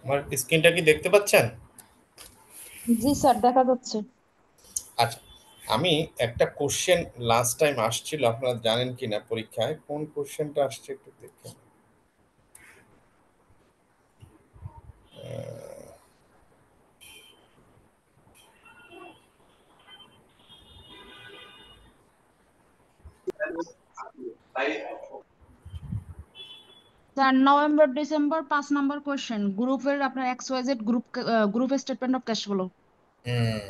আমার স্ক্রিনটা কি দেখতে পাচ্ছেন? জি স্যার, দেখা যাচ্ছে। আচ্ছা, আমি একটা কোশ্চেন লাস্ট টাইম আসছিল, আপনারা জানেন কিনা পরীক্ষায় কোন কোশ্চেনটা আসছে একটু দেখেন। স্যার, নভেম্বর ডিসেম্বর 5 নম্বর কোয়েশ্চেন, গ্রুপের আপনার XYZ গ্রুপের স্টেটমেন্ট অফ ক্যাশ ফ্লো। হুম,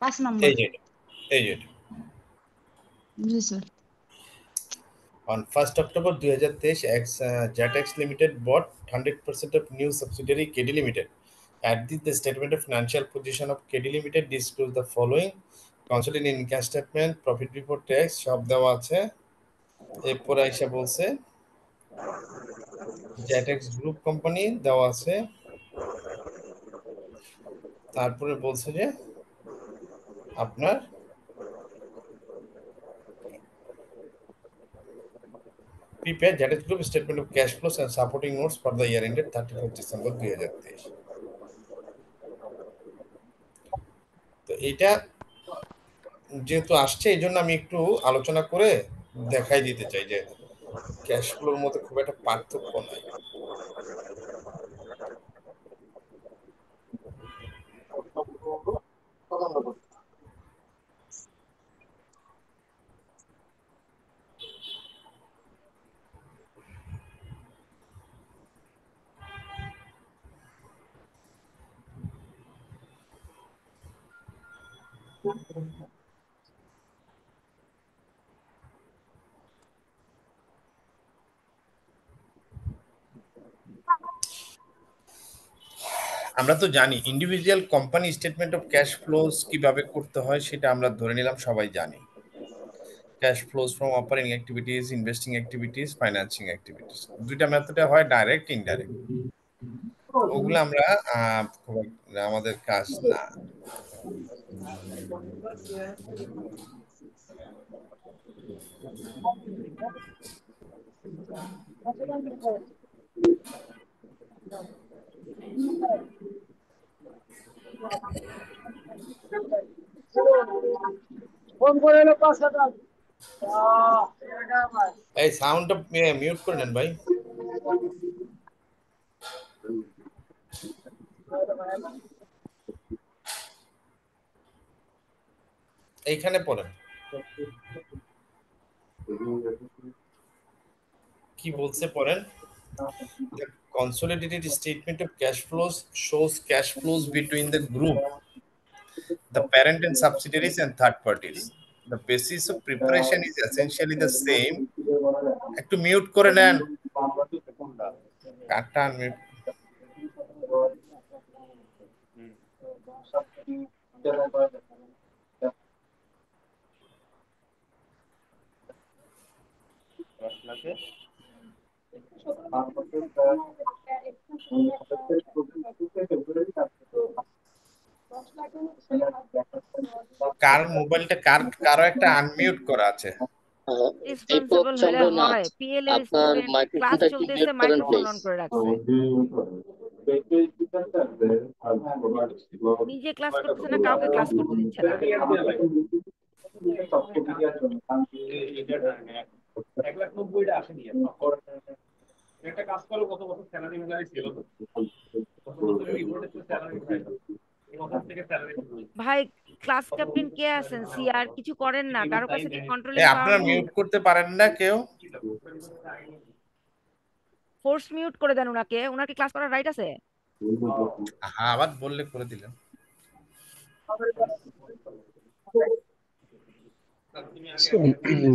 5 নম্বর। এই যে এই যে জি sir. On 1st October 2023, JATEX Limited bought 100% of new subsidiary KD Limited. At this, the statement of financial position of KD Limited disclose the following: consolidated income statement, profit before tax, সব দেওয়া আছে। এরপরে আইসা বলছে জ্যাটেক্স group company দেওয়া আছে। তারপরে বলছে যে আপনার prepare Zatex group statement of cash flows and supporting notes for the year ended 31 December 2023। তো এইটা যেহেতু আসছে, এই জন্য আমি একটু আলোচনা করে দেখাই দিতে চাই যে ক্যাশ ফ্লোর মধ্যে খুব একটা পার্থক্য নাই। আমরা তো জানি individual company statement of cash flows কিভাবে করতে হয়, সেটা আমরা ধরে নিলাম সবাই জানি। Cash flows from operating activities, investing activities, financing activities, দুইটা মেথডে হয়, ডাইরেক্ট ইনডাইরেক্ট। ওগুলো আমরা খুব আমাদের কাজ না। এই সাউন্ডটা মিউট করে নেন ভাই। এইখানে পড়েন কি বলছে, পড়েন। The consolidated statement of cash flows shows cash flows between the group, the parent and subsidiaries, and third parties. The basis of preparation is essentially the same. একটু মিউট করে নেন, কাটটা মিউট। কার মোবাইলটা, কারো একটা আনমিউট করা আছে। এই পথ রেসপন্সিবল হলে চন্দ্রনাথ, হয়, পিএল এর আপনার স্টুডেন্ট ক্লাস মাইক্রোফোনটা একটু চলতেছে, মিউট করেন মাইক্রোফোন প্লিজ। অন করে রাখছে। নিজে ক্লাস করতেছে না, কাউকে ক্লাস করতে দিচ্ছে না। ভাই, ক্লাস ক্যাপ্টেন কে আছেন? সিআর কিছু করেন না? কারো কাছে কি কন্ট্রোলিং পাওয়ার আপনারা নেই? মিউট করতে পারেন না কেউ? ফোর্স মিউট করে দেন উনাকে, উনার কি ক্লাস করার রাইট আছে? হ্যাঁ, আবার বললে করে দিলেন।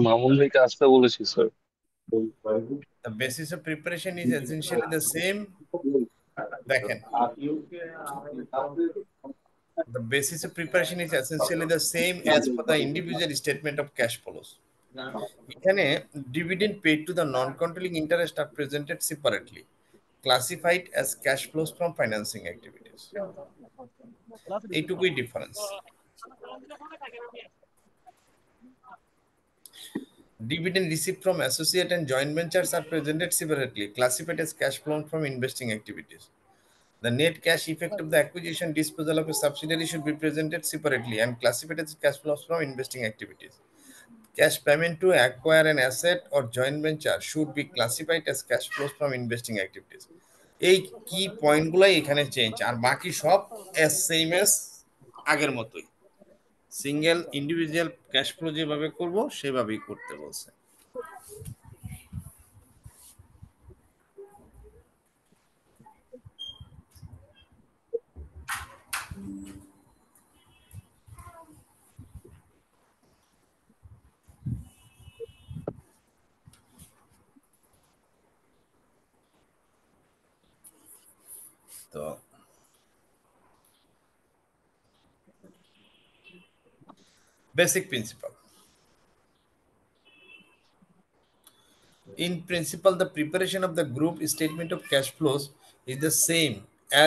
মামুন ভাইকে আসতে বলেছি sir. The basis of preparation is essentially the same. দেখেন, the basis of preparation is essentially the same as per the individual statement of cash flows. এখানে dividend paid to the non-controlling interest are presented separately, classified as cash flows from financing activities. এইটুকুই difference. Dividend received from associate and joint ventures are presented separately, classified as cash flow from investing activities. The net cash effect of the acquisition disposal of a subsidiary should be presented separately and classified as cash flows from investing activities. Cash payment to acquire an asset or joint venture should be classified as cash flows from investing activities. এই কি পয়েন্টগুলাই এখানে change, আর বাকি সব same S আগের মতোই। Single individual cash flow যেভাবে করব সেভাবেই করতে বলছে। তো basic principle. In principle, the preparation of the group statement of cash flows is the same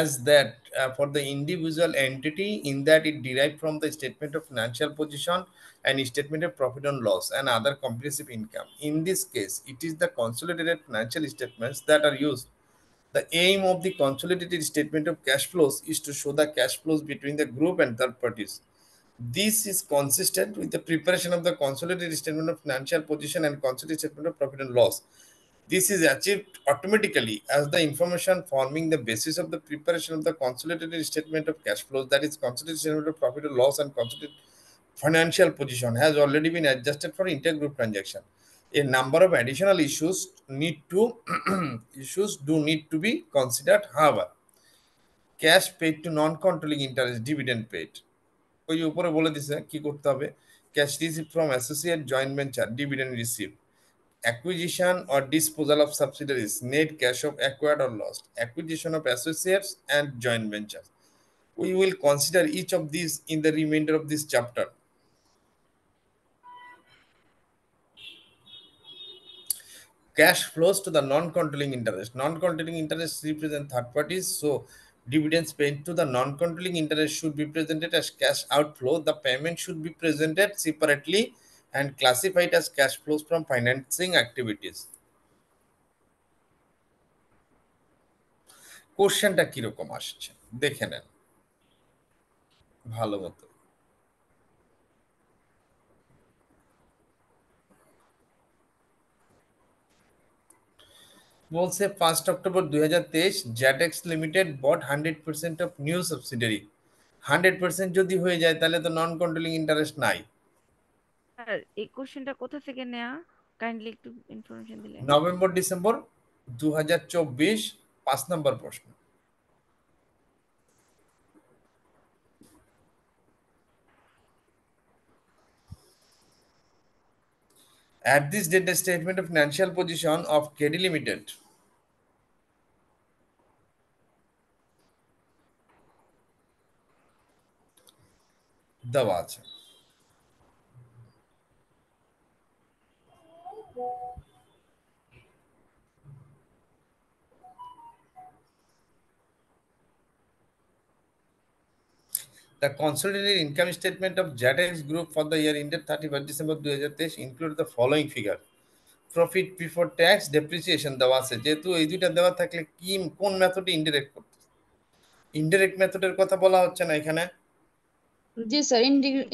as that for the individual entity, in that it derived from the statement of financial position and statement of profit and loss and other comprehensive income. In this case, it is the consolidated financial statements that are used. The aim of the consolidated statement of cash flows is to show the cash flows between the group and third parties. This is consistent with the preparation of the consolidated statement of financial position and consolidated statement of profit and loss. This is achieved automatically as the information forming the basis of the preparation of the consolidated statement of cash flows, that is, consolidated statement of profit and loss and consolidated financial position, has already been adjusted for intergroup transaction. A number of additional issues do need to be considered. However, cash paid to non-controlling interest, dividend paid, ওই যে উপরে বলে দিছে কি করতে হবে, cash receive from associate joint venture, dividend receive, acquisition or disposal of subsidiaries, net cash of acquired or lost, acquisition of associates and joint ventures. We will consider each of these in the remainder of this chapter. Cash flows to the non-controlling interest. Non-controlling interest represent third parties, so dividends paid to the non-controlling interest should be presented as cash outflow. The payment should be presented separately and classified as cash flows from financing activities. কোশ্চেনটা কিরকম আসছে দেখে নেন ভালো মতো। বলছে 1 অক্টোবর 2023 Zatex limited bought 100% of new subsidiary. 100% যদি হয়ে যায় তাহলে তো নন কন্ট্রোলিং ইন্টারেস্ট নাই। স্যার এই কোশ্চেনটা কোথা থেকে নেওয়া, কাইন্ডলি একটু ইনফরমেশন দিলে। নভেম্বর ডিসেম্বর 2024 5 নম্বর প্রশ্ন। At this date, the statement of financial position of KD Limited দেওয়া আছে। The consolidated income statement of JATEX Group for the year ended 31st December 2023 include the following figure. Profit before tax, depreciation দেওয়া আছে, যেহেতু এই দুইটা দেওয়া থাকলে কি কোন মেথডে ইনডিরেক্ট করতে, ইনডিরেক্ট মেথডের কথা বলা হচ্ছে না এখানে। জি স্যার,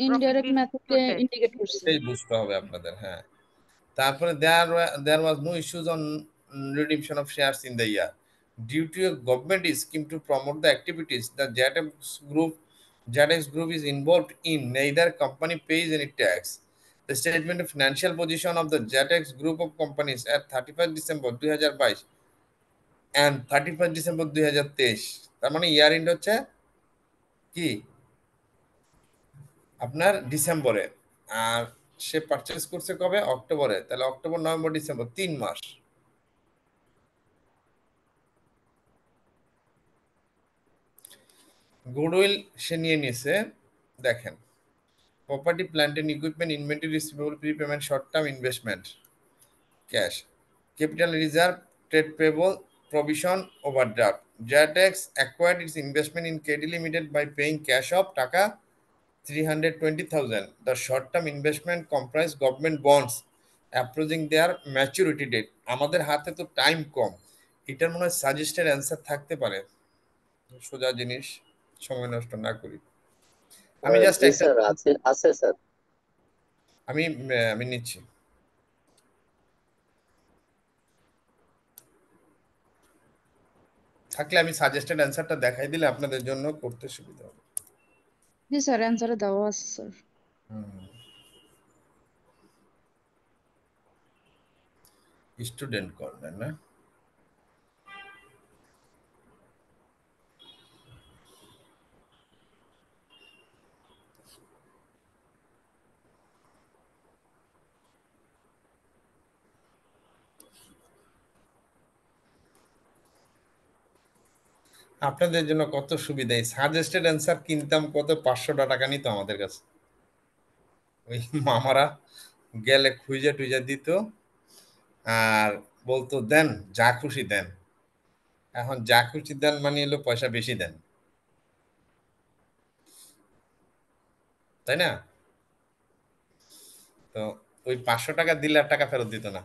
ইনডাইরেক্ট মেথডে ইন্ডিকেট করছে, এটাই বুঝতে হবে আপনাদের। হ্যাঁ, তারপরে there was no issues on redemption of shares in the year due to a government scheme to promote the activities. The JATEX Group is involved in, neither company pays any tax. The statement of financial position of the JATEX Group of companies at 31st December 2022 and 31st December 2023, তার মানে ইয়ার and হচ্ছে কি আপনার ডিসেম্বরে, আর সে purchase করছে কবে, অক্টোবরে, তাহলে অক্টোবর নভেম্বর ডিসেম্বর 3 মাস। গুডউইল সে নিয়ে নিয়েছে, দেখেন property plant and equipment inventory receivable prepayment short term investment cash capital reserve trade payable provision overdraft. JATEX acquired its investment in KD Limited by paying cash of টাকা 320,000. The short term investment comprised government bonds approaching their maturity date. আমাদের হাতে তো time কম, এটার মনে হয় suggested answer থাকতে পারে। সোজা জিনিস, সময় নষ্ট না করি। আমি জাস্ট জি একটা স্যার, আছে আছে স্যার। আমি আমি নিচ্ছি। থাকলে আমি সাজেস্টেড অ্যান্সারটা দেখাই দিলে আপনাদের জন্য করতে সুবিধা হবে। জি স্যার, অ্যান্সারে দেওয়া আছে স্যার। স্টুডেন্ট কর্নার না? আপনাদের জন্য কত সুবিধা, এই সাজেস্টেড অ্যান্সার কিনতাম কত, 500 টাকা নিত আমাদের কাছে। ওই মামারা গেলে খুঁজে টুইজা দিত আর বলতো দেন, যা খুশি দেন। এখন যা খুশি দেন মানে হলো পয়সা বেশি দেন, তাই না? তো ওই 500 টাকা দিলে আর টাকা ফেরত দিত না।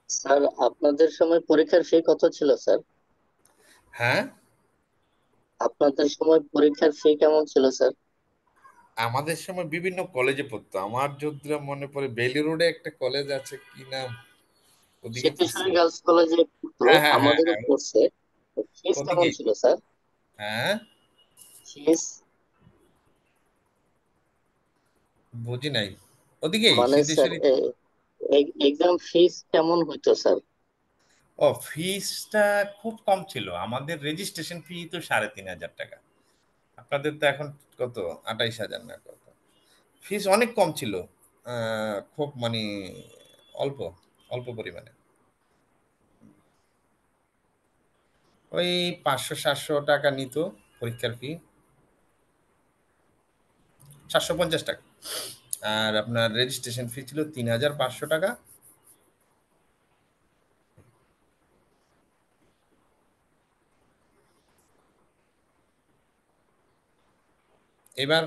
স্যার আপনাদের সময় পরীক্ষার ফি কত ছিল স্যার? হ্যাঁ, আপনাদের সময় পরীক্ষার ফি কেমন ছিল স্যার? আমাদের সময় বিভিন্ন কলেজে পড়তো। আমার যতটা মনে পড়ে বেইলি রোডে একটা কলেজ আছে, কি নাম, ওদিকে পড়ছে। সিদ্ধেশ্বরী গার্লস কলেজে পড়তো, হ্যাঁ হ্যাঁ হ্যাঁ আমাদেরও হ্যাঁ, পড়ছে। ফিস কেমন ওদিকেই। ছিল স্যার? হ্যাঁ, ফিস বুঝি নাই। ওদিকেই মানে স্যার সিদ্ধেশ্বরী। এক্সাম ফিস কেমন হইতো স্যার? ও, ফিসটা খুব কম ছিল আমাদের। রেজিস্ট্রেশন ফি তো 3,500 টাকা। আপনাদের তো এখন কত, 28,000 না কত? ফিস অনেক কম ছিল। খুব মানে অল্প, অল্প পরিমাণে। ওই 500-700 টাকা নিত পরীক্ষার ফি, 750 টাকা। আর আপনার রেজিস্ট্রেশন ফি ছিল 3,500 টাকা। এবার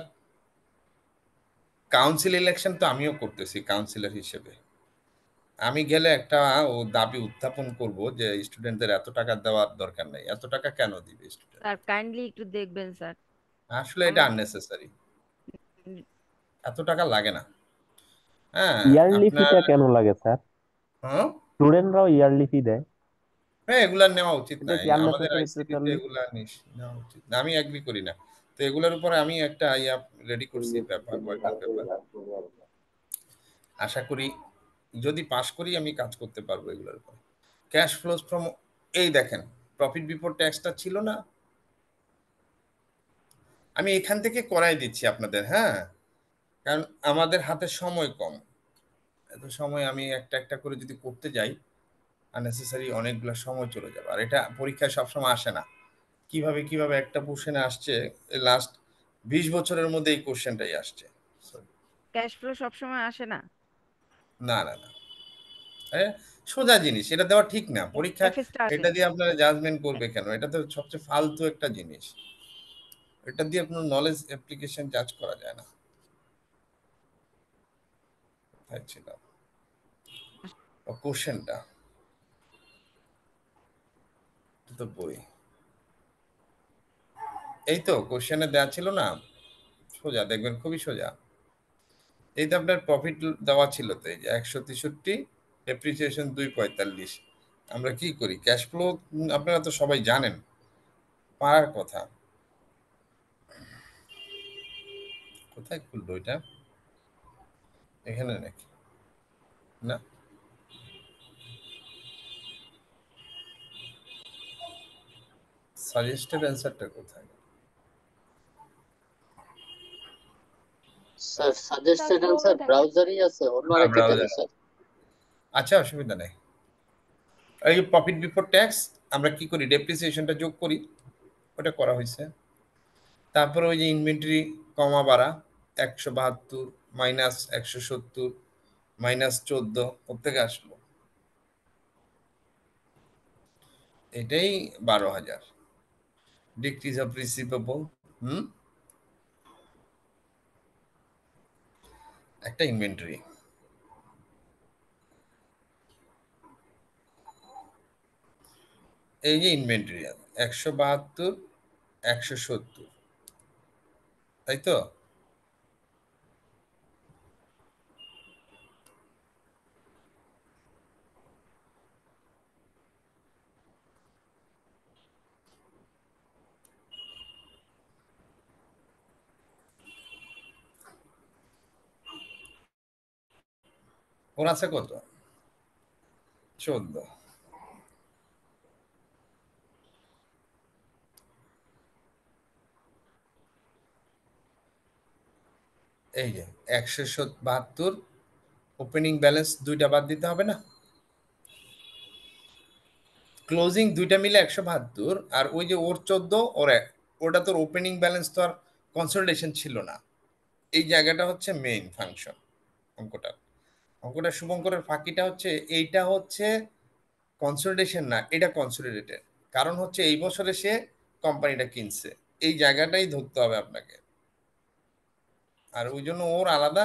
কাউন্সিল ইলেকশন তো আমিও করতেছি কাউন্সিলর হিসেবে। আমি গেলে একটা ও দাবি উত্থাপন করব যে স্টুডেন্টদের এত টাকা দেওয়ার দরকার নাই। এত টাকা কেন দিবে স্টুডেন্ট? স্যার কাইন্ডলি একটু দেখবেন স্যার। আসলে এটা আমার আননেসেসারি, এত টাকা লাগে না। হ্যাঁ ইয়ারলি আপনার। ফিটা কেন লাগে স্যার? হ্যাঁ, স্টুডেন্টরাও ইয়ারলি ফি দেয়, হ্যাঁ, এগুলা নেওয়া উচিত এটা নাই। কি আমাদের আননেসেসারি আইসিটিতে টোটালি? এগুলা নেওয়া উচিত না, আমি এগ্রি করি না। তো এগুলোর উপরে আমি একটা ইয়া রেডি করছি, পেপার, ওয়ার্কিং পেপার। আশা করি যদি পাশ করি আমি কাজ করতে পারবো এগুলোর উপর। ক্যাশ ফ্লোজ ফ্রম, এই দেখেন, প্রফিট বিফোর ট্যাক্সটা ছিল না, আমি এখান থেকে করাই দিচ্ছি আপনাদের। হ্যাঁ, কারণ আমাদের হাতে সময় কম। এত সময় আমি একটা একটা করে যদি করতে যাই, আননেসেসারি অনেকগুলো সময় চলে যাবে। আর এটা পরীক্ষায় সবসময় আসে না। কিভাবে কিভাবে একটা কোশ্চেনে আসছে, লাস্ট 20 বছরের মধ্যে এই কোশ্চেনটাই আসছে। ক্যাশ ফ্লো সবসময় আসে না। না না না, এ, সোজা জিনিস, এটা দেওয়া ঠিক না পরীক্ষায়। এফএসটা আসে। এটা দিয়ে আপনারা জাজমেন্ট করবে কেন? এটা তো সবচেয়ে ফালতু একটা জিনিস। এটা দিয়ে আপনার নলেজ অ্যাপ্লিকেশন জাজ করা যায় না। তাই ছিল কোশ্চেনটা, তো বই এই তো কোশ্চেনে দেওয়া ছিল না, সোজা দেখবেন, খুবই সোজা। এই তো আপনার প্রফিট দেওয়া ছিল, তো এই যে 163, ডেপ্রিসিয়েশন 245। আমরা কি করি ক্যাশ ফ্লো, আপনারা তো সবাই জানেন, পারার কথা। কোথায় খুললো এটা? এখানে নাকি? না, সাজেস্টেড অ্যান্সারটা কোথায়? স্যার সাজেস্টেড সার্চ অ্যান্সার বক্সে থাকে। ব্রাউজারই আছে, অন্য হ্যাঁ, আরেকটা কেন ব্রাউজার। স্যার? আচ্ছা, অসুবিধা নেই। এই প্রফিট বিফোর ট্যাক্স আমরা কি করি, ডেপ্রিসিয়েশনটা যোগ করি, ওটা করা হয়েছে। তারপরে ওই যে ইনভেন্টরি কমা বাড়া, 172 মাইনাস 170 মাইনাস 14 থেকে আসলো। এটাই 12,000 ডিক্রিজ অফ রিসিভেবল। একটা ইনভেন্টরি, এই যে ইনভেন্টরি 172 170, তাই তো? ওর আছে কত? 14। এই যে 172 ওপেনিং ব্যালেন্স দুইটা বাদ দিতে হবে না? ক্লোজিং দুইটা মিলে 172, আর ওই যে ওর 14 ওর 1, ওটা তোর ওপেনিং ব্যালেন্স তো আর কনসোলিডেশন ছিল না। এই জায়গাটা হচ্ছে মেইন ফাংশন অঙ্কটা। অঙ্কটা শুভঙ্করের ফাঁকিটা হচ্ছে এইটা হচ্ছে কনসোলিডেশন না, এটা কনসোলিডেটেড। কারণ হচ্ছে এই বছরে সে কোম্পানিটা কিনছে, এই জায়গাটাই ধরতে হবে আপনাকে। আর ওই জন্য ওর আলাদা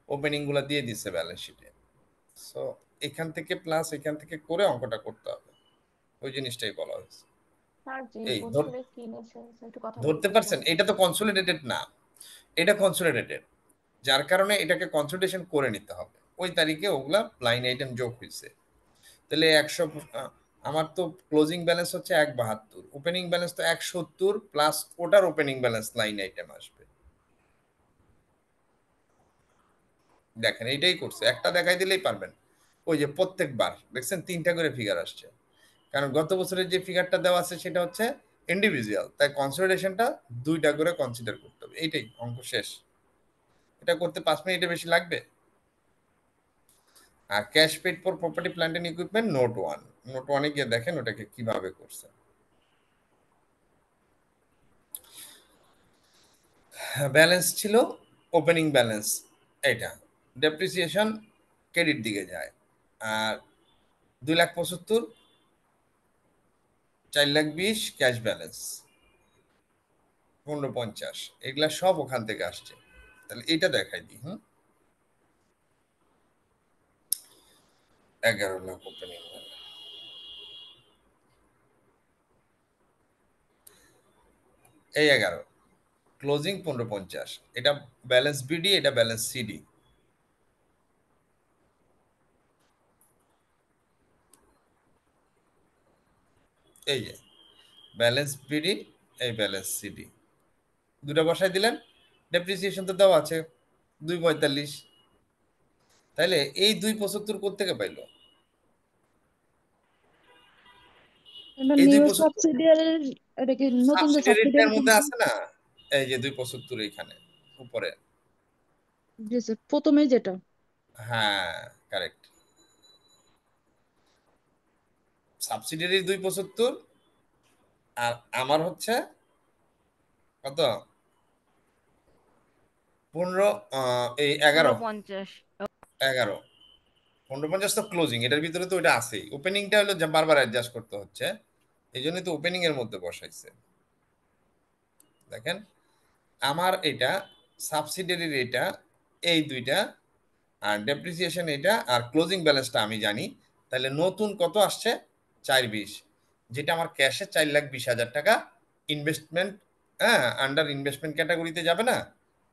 ওপেনিং গুলা দিয়ে দিচ্ছে ব্যালেন্স শিটে। সো এখান থেকে প্লাস এখান থেকে করে অঙ্কটা করতে হবে, ওই জিনিসটাই বলা হয়েছে। স্যার যে এই বছরে কিনেছে একটু কথা ধরতে বলতে পারছেন? চাই। এটা তো কনসোলিডেটেড না, এটা কনসোলিডেটেড, যার কারণে এটাকে কনসোলিডেশন করে নিতে হবে। ওই তারিখে ওগুলা লাইন আইটেম যোগ হয়েছে। তাহলে 100, আমার তো ক্লোজিং ব্যালেন্স হচ্ছে 172, ওপেনিং ব্যালেন্স তো 170 প্লাস ওটার ওপেনিং ব্যালেন্স লাইন আইটেম আসবে। দেখেন এইটাই করছে, একটা দেখাই দিলেই পারবেন। ওই যে প্রত্যেকবার দেখছেন 3টা করে ফিগার আসছে, কারণ গত বছরের যে ফিগারটা দেওয়া আছে সেটা হচ্ছে ইন্ডিভিজুয়াল, তাই কনসিডারেশনটা 2টা করে কনসিডার করতে হবে। এইটাই অঙ্ক শেষ। এটা করতে 5 মিনিটের বেশি লাগবে। আর cash paid for property plant and equipment note 1, note 1-এ গিয়ে দেখেন ওটাকে কিভাবে করছে। ব্যালেন্স ছিল ওপেনিং ব্যালেন্স, এটা ডেপ্রিসিয়েশন ক্রেডিট দিকে যায়, আর 2,75,000 4,20,000 ক্যাশ ব্যালেন্স 15,50, এগুলা সব ওখান থেকে আসছে। তাহলে এটা দেখাই দিই। 11 লাখ ওপেনিং, এই 11 ক্লোজিং 15,50, এটা ব্যালেন্স বিডি, এটা ব্যালেন্স সিডি। এই যে ব্যালেন্স বিডি, এই ব্যালেন্স সিডি, দুটা বসাই দিলেন। ডেপ্রিসিয়েশন তো দেওয়া আছে 2,45, তাইলে এই 2,75 কোত্থেকে পাইলো? এটা এই নিউ 2,75 সাবসিডিয়ারি, এটা কি নতুন যে সাবসিডিয়ারিটার সাবসিডিয়ারি মধ্যে কিনছে? আছে না, এই যে 2,75 এখানে উপরে। জি স্যার, প্রথমেই যেটা। হ্যাঁ, কারেক্ট। সাবসিডিয়ারি 2,75, আর আমার হচ্ছে কত? 15, এই 11, 50। 11 15,50 তো ক্লোজিং, এটার ভিতরে তো ওইটা আছেই। ওপেনিংটা হলো যে বারবার অ্যাডজাস্ট করতে হচ্ছে, এই জন্যই তো ওপেনিং এর মধ্যে বসাইছে। দেখেন আমার এটা সাবসিডিয়ারির, এটা এই দুইটা, আর ডেপ্রিসিয়েশন এটা, আর ক্লোজিং ব্যালেন্সটা আমি জানি। তাহলে নতুন কত আসছে? 4,20, যেটা আমার ক্যাশে 4,20,000 টাকা ইনভেস্টমেন্ট, হ্যাঁ, আন্ডার ইনভেস্টমেন্ট ক্যাটাগরিতে যাবে না,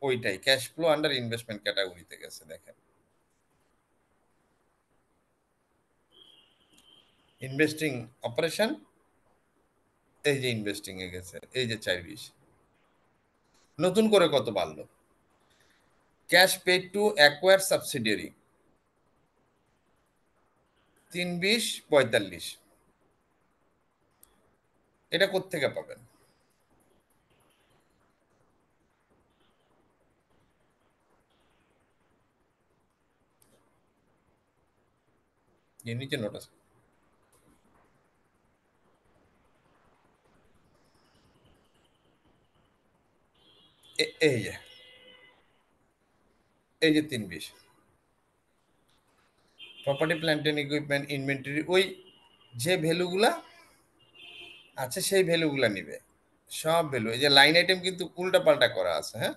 ওইটাই ক্যাশ ফ্লো আন্ডার ইনভেস্টমেন্ট ক্যাটাগরিতে গেছে। দেখেন ইনভেস্টিং অপারেশন, এই যে ইনভেস্টিং এ গেছে, এই যে 4,20। নতুন করে কত বাড়লো? Cash paid to acquire subsidiary 3,20 45, এটা কোত্থেকে পাবেন? নিচে নোট আছে, এই যে, এই যে 3,20 property plant and equipment inventory, ওই যে ভ্যালুগুলা আচ্ছা, সেই ভ্যালুগুলা নিবে, সব ভ্যালু। এই যে লাইন আইটেম কিন্তু উল্টা পাল্টা করা আছে, হ্যাঁ।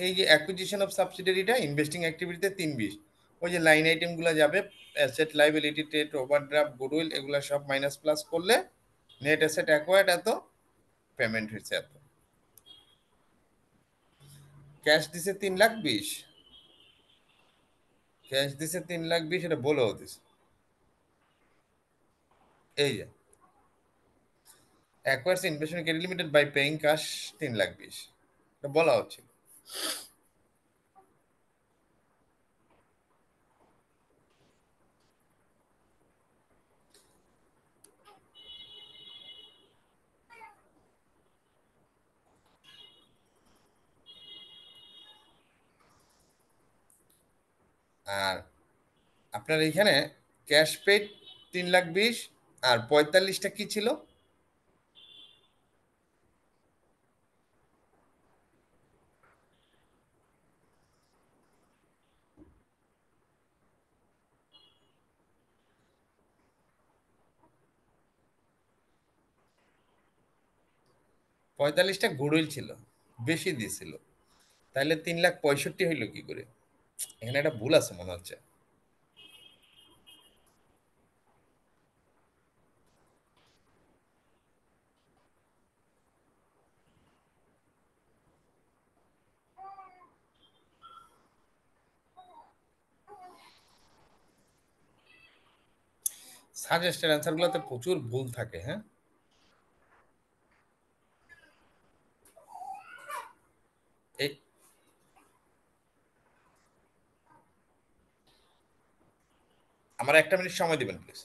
এই যে অ্যাকুইজিশন অফ সাবসিডিয়ারিটা ইনভেস্টিং অ্যাক্টিভিটিতে 320, ওই যে লাইন আইটেমগুলো যাবে, asset, liability, trade, overdraft, goodwill, এগুলা সব মাইনাস প্লাস করলে নেট অ্যাসেট অ্যাকোয়ার্ড এত, পেমেন্ট হয়েছে এত। ক্যাশ দিছে 3,20,000, ক্যাশ দিছে 3,20,000, এটা বলেও দিছে। এই যে acquires investment credit limited by paying cash 3,20,000, এটা বলা হচ্ছে। আর আপনার এইখানে ক্যাশ পেড 3,20,000, আর 45টা কি ছিল? পঁয়তাল্লিশটা গুডউইল ছিল, বেশি দিয়েছিল, তাহলে 3,65,000 হইলো কি করে? এখানে একটা ভুল আছে মনে হচ্ছে। সাজেস্টেড অ্যান্সার গুলোতে প্রচুর ভুল থাকে, হ্যাঁ। এই আমার 1 মিনিট সময় দিবেন প্লিজ।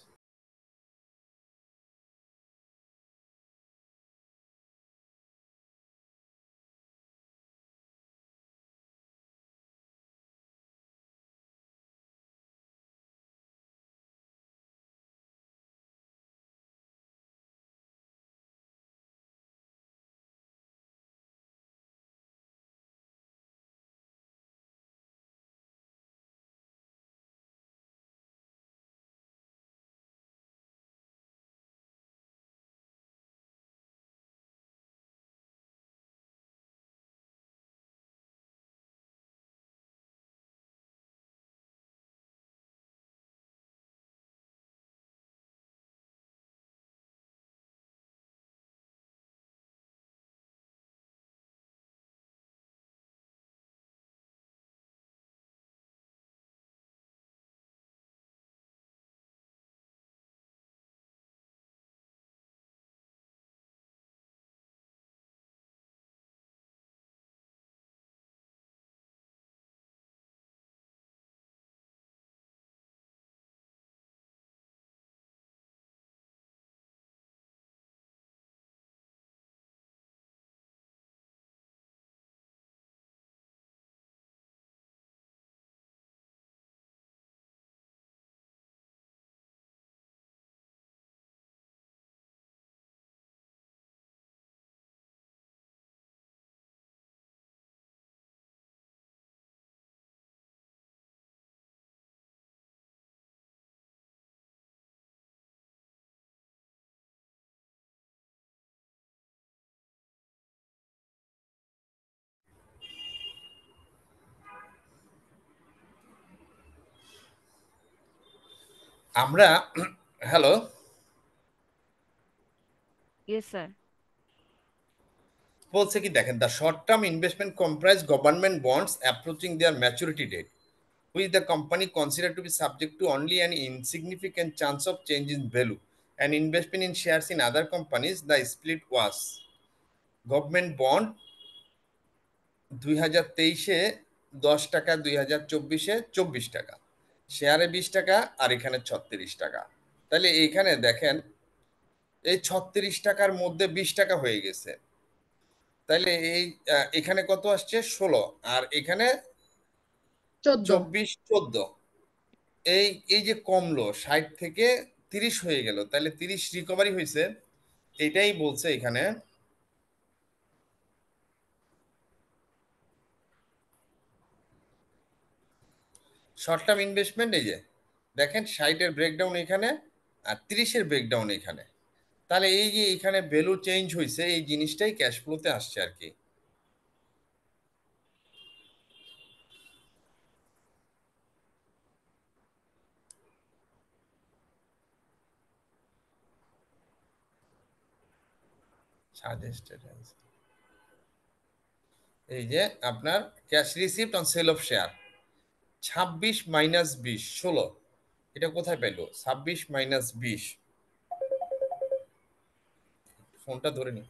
আমরা হ্যালো, ইয়েস স্যার। বলছে কি দেখেন, the short term investment comprise government bonds approaching their maturity date, which the company considered to be subject to only an insignificant chance of change in value, and investment in shares in other companies. The split was government bond 2023-এ 10 টাকা, 2024-এ 24 টাকা, শেয়ারে 20 টাকা, আর এখানে 36 টাকা। তাহলে এইখানে দেখেন, এই 36 টাকার মধ্যে 20 টাকা হয়ে গেছে, তাহলে এই এখানে কত আসছে? 16, আর এখানে 24, 14। এই এই যে কমলো 60 থেকে 30 হয়ে গেল, তাহলে 30 রিকভারি হয়েছে, এটাই বলছে এখানে। শর্ট টার্ম ইনভেস্টমেন্ট, এই যে দেখেন 60-এর ব্রেকডাউন এখানে আর 30-এর ব্রেকডাউন এখানে। তাহলে এই যে এখানে ভ্যালু চেঞ্জ হয়েছে, এই জিনিসটাই ক্যাশ ফ্লোতে আসছে আর কি। সাজেস্টেড এই যে আপনার cash receipt on sell of share 26 minus 20 16, এটা কোথায় পেলো? 26 মাইনাস 20, ফোনটা ধরে নি।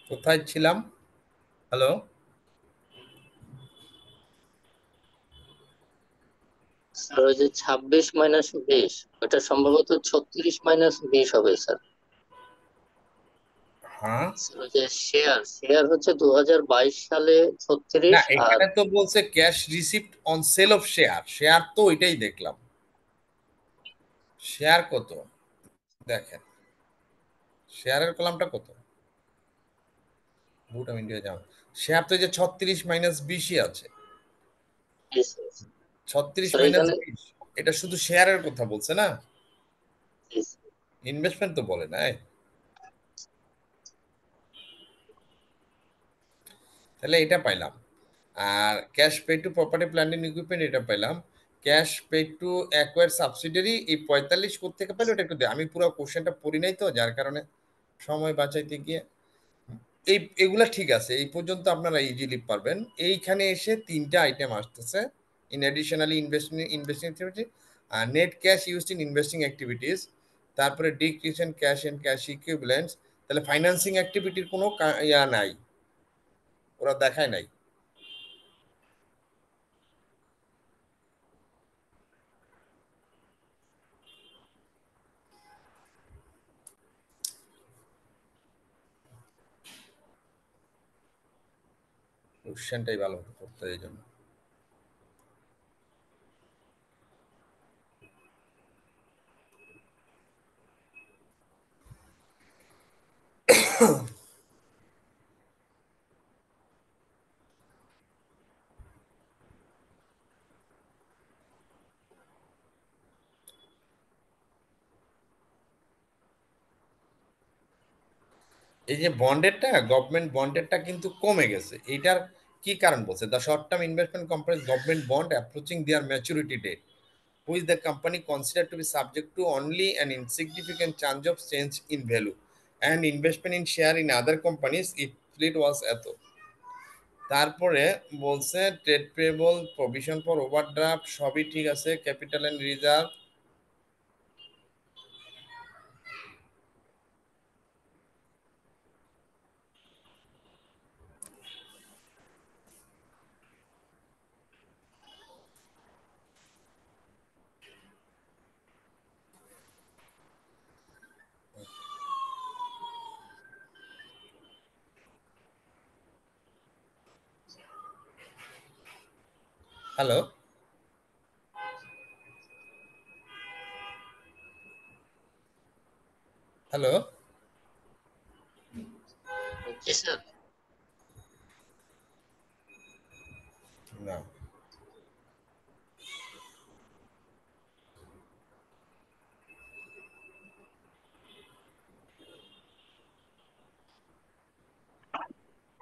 কোথায় ছিলাম? হ্যালো, স্যার ওই যে 26 - 20, ওটা সম্ভবত 36 - 20 হবে স্যার। হ্যাঁ স্যার ওই যে শেয়ার শেয়ার হচ্ছে 2022 সালে না, 36 আর এখানে তো বলছে cash receipt on sell of share, share তো ওইটাই দেখলাম। শেয়ার কত দেখেন, শেয়ারের কলামটা কত? বুট আমি ইন্ডিয়া যাও, শেয়ার তো এই যে 36 মাইনাস 20ই আছে। 36 স্যার মাইনাস এখানে 20, এটা শুধু শেয়ারের কথা বলছে না, ইনভেস্টমেন্ট তো বলে নাই। তাহলে এটা পাইলাম। আর cash pay to property plant and equipment এটা পাইলাম। Cash pay to acquire subsidiary এই 45 কোত্থেকে পেলো এটা একটু দে, আমি পুরো কোশ্চেনটা পড়ি নাই তো, যার কারণে সময় বাঁচাইতে গিয়ে এই এগুলা ঠিক আছে, এই পর্যন্ত আপনারা ইজিলি পারবেন। এইখানে এসে তিনটা আইটেম আসতেছে, in additionally investing activity net cash used in investing activities, তারপরে decrease in cash and cash equivalents. তাহলে ফাইন্যান্সিং অ্যাক্টিভিটির কোনো ইয়া নাই, ওরা দেখায় নাই। কোশ্চেনটাই ভালো হতো করতে, এই জন্য। এই যে বন্ডেরটা, গভর্নমেন্ট বন্ডেরটা কিন্তু কমে গেছে, এইটার কি কারণ বলছে? The short term investment companies government bond approaching their maturity date, which the company considered to be subject to only an insignificant change of change in value and investment in share in other companies if it was এত। তারপরে বলছে trade payable, provision for overdraft সবই ঠিক আছে, capital and reserve. Hello, hello, জি sir. না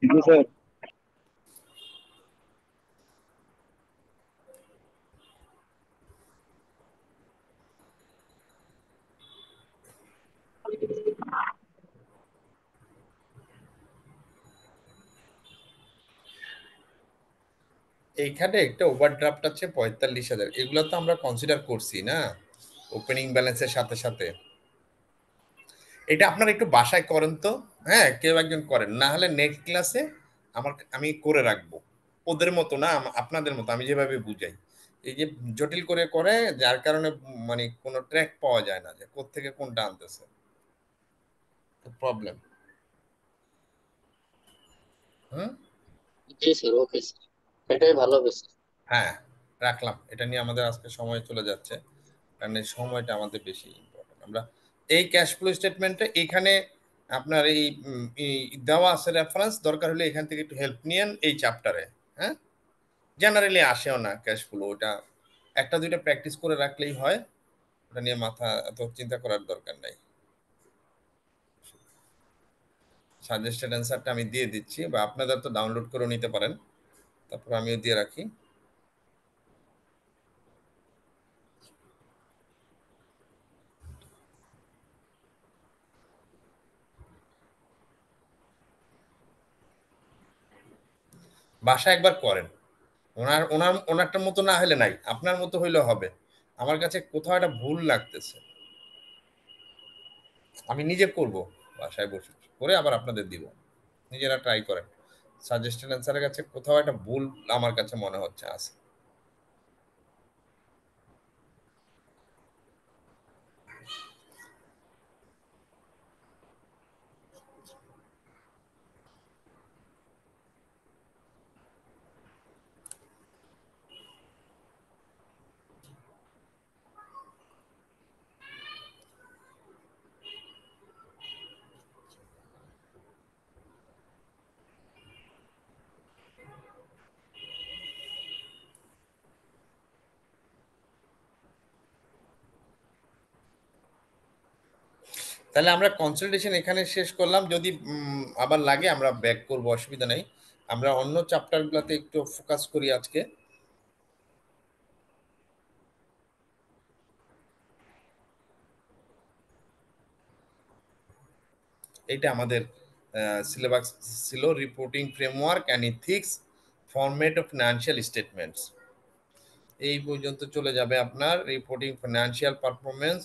জি sir. এইখানে একটা ওভারড্রাফট আছে 45,000, এগুলো তো আমরা কনসিডার করছি না ওপেনিং ব্যালেন্সের সাথে সাথে। এটা আপনারা একটু বাসায় করেন তো, হ্যাঁ কেউ একজন করেন, না হলে নেক্সট ক্লাসে আমি করে রাখবো। ওদের মতো না, আপনাদের মতো আমি যেভাবে বুঝাই, এই যে জটিল করে করে, যার কারণে মানে কোনো ট্র্যাক পাওয়া যায় না যে কোত্থেকে কোনটা আনতেছে, প্রবলেম। হুম, জি স্যার, ওকে স্যার, এটাই ভালো হবে স্যার। হ্যাঁ রাখলাম। এটা নিয়ে আমাদের আজকে সময় চলে যাচ্ছে, কারণ এই সময়টা আমাদের বেশি ইম্পর্টেন্ট। আমরা এই ক্যাশ ফ্লো স্টেটমেন্টে এখানে আপনার এই দেওয়া আছে রেফারেন্স, দরকার হলে এখান থেকে একটু হেল্প নিয়েন এই চ্যাপ্টারে। হ্যাঁ, জেনারেলি আসেও না ক্যাশ ফ্লো, ওটা একটা দুইটা প্র্যাকটিস করে রাখলেই হয়, ওটা নিয়ে মাথা এত চিন্তা করার দরকার নাই। সাজেস্টেড অ্যান্সারটা আমি দিয়ে দিচ্ছি, বা আপনাদের তো ডাউনলোড করে নিতে পারেন, তারপর আমিও দিয়ে রাখি। বাসা একবার করেন, ওনার ওনার ওনারটার মতো না হলে নাই, আপনার মতো হইলেও হবে। আমার কাছে কোথাও একটা ভুল লাগতেছে, আমি নিজে করব, বাসায় বসে করে আবার আপনাদের দিব, নিজেরা ট্রাই করেন। সাজেস্টেড অ্যান্সারের কাছে কোথাও একটা ভুল আমার কাছে মনে হচ্ছে আছে। তাহলে আমরা কনসালটেশন এখানে শেষ করলাম, যদি আবার লাগে আমরা ব্যাক করব, অসুবিধা নেই। আমরা অন্য চ্যাপ্টারগুলোতে একটু ফোকাস করি আজকে। এটা আমাদের সিলেবাস ছিল, reporting framework and ethics, format of financial statements. এই পর্যন্ত চলে যাবে আপনার reporting financial performance,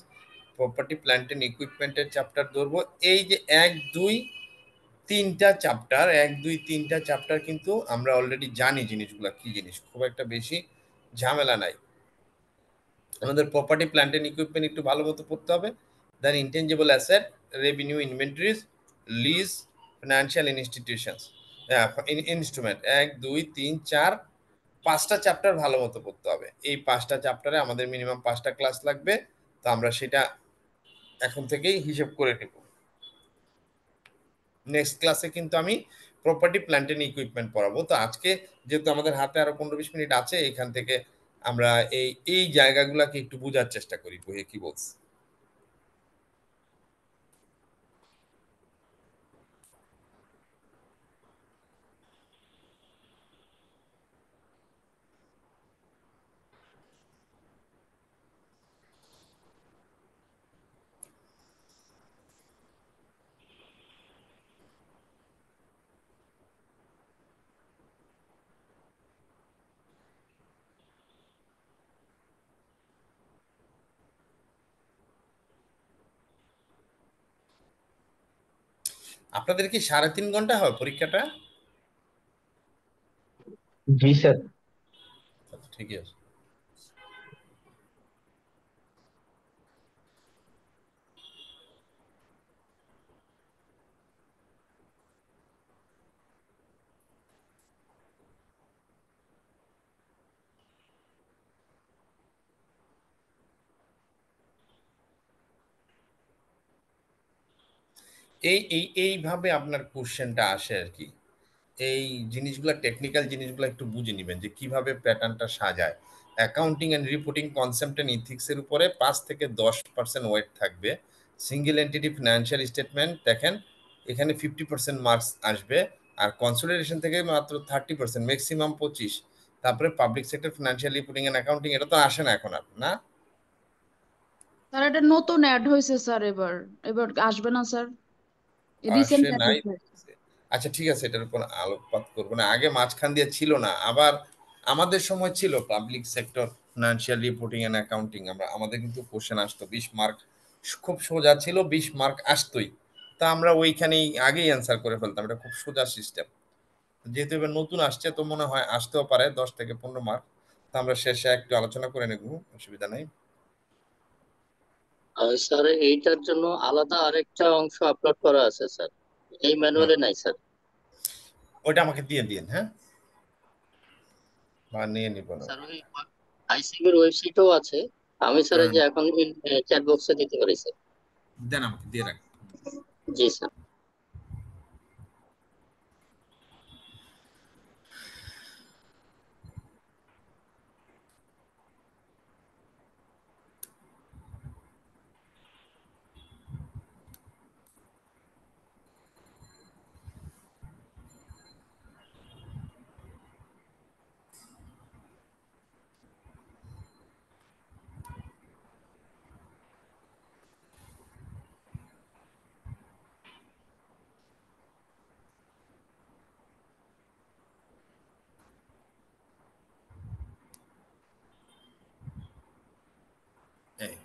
property plant and ইকুইপমেন্টের চ্যাপ্টার ধরবো। এই যে 1 2 3টা চ্যাপ্টার কিন্তু আমরা অলরেডি জানি জিনিসগুলো কি জিনিস, খুব একটা বেশি ঝামেলা নাই। আমাদের প্রপার্টি প্ল্যান্ট এন্ড ইকুইপমেন্ট একটু ভালো মতো পড়তে হবে, then intangible asset, revenue, inventories, lease, financial institutions, instrument. 1 2 3 4 5টা চ্যাপ্টার ভালো মতো পড়তে হবে। এই 5টা চ্যাপ্টারে আমাদের মিনিমাম 5টা ক্লাস লাগবে, তো আমরা সেটা এখন থেকেই হিসেব করে নেব। নেক্সট ক্লাসে কিন্তু আমি প্রপার্টি প্ল্যান্ট এন্ড ইকুইপমেন্ট পড়াবো। তো আজকে যেহেতু আমাদের হাতে আরো 15-20 মিনিট আছে, এখান থেকে আমরা এই এই জায়গাগুলোকে একটু বোঝার চেষ্টা করি বইয়ে কি বলছে। আপনাদের কি 3.5 ঘন্টা হয় পরীক্ষাটা? জি স্যার। আচ্ছা, ঠিকই আছে। এইভাবে আপনার কোশ্চেনটা আসে আর কি। এই জিনিসগুলো, টেকনিক্যাল জিনিসগুলো একটু বুঝে নেবেন যে কিভাবে প্যাটার্নটা সাজায়। Accounting and reporting concept and ইথিক্সের উপরে 5 থেকে 10% ওয়েট থাকবে। সিঙ্গেল এন্টিটি ফিনান্সিয়াল স্টেটমেন্ট দেখেন, এখানে 50% মার্কস আসবে, আর কনসোলিডেশন থেকে মাত্র 30%, ম্যাক্সিমাম 25। তারপরে public sector financial reporting and accounting, এটা তো আসে না এখন আর, না? স্যার এটা নতুন অ্যাড হয়েছে স্যার, এবার এবার আসবে না স্যার, রিসেন্ট আসে অ্যাড নাই। হয়েছে। আচ্ছা ঠিক আছে, এটার উপর আলোকপাত করবো না। আগে মাঝখান দিয়ে ছিল না, আবার আমাদের সময় ছিল public sector financial reporting and accounting, আমাদের কিন্তু কোশ্চেন আসতো 20 মার্ক, খুব সোজা ছিল, 20 মার্ক আসতোই। তা আমরা ওইখানেই আগেই অ্যান্সার করে ফেলতাম, এটা খুব সোজা সিস্টেম। যেহেতু এবার নতুন আসছে, তো মনে হয় আসতেও পারে 10 থেকে 15 মার্ক। তা আমরা শেষে একটু আলোচনা করে নেব, অসুবিধা নেই। স্যার এইটার জন্য আলাদা আরেকটা অংশ আপলোড করা আছে স্যার, এই ম্যানুয়ালে নাই স্যার। ওইটা আমাকে দিয়ে দিন, হ্যাঁ, বা নিয়ে নিব না। স্যার ওই আইসিবির ওয়েবসাইটও আছে, আমি স্যার এই যে এখন চ্যাট বক্সে দিতে পারি স্যার। দেন আমাকে দিয়ে রাখ। জি স্যার। এই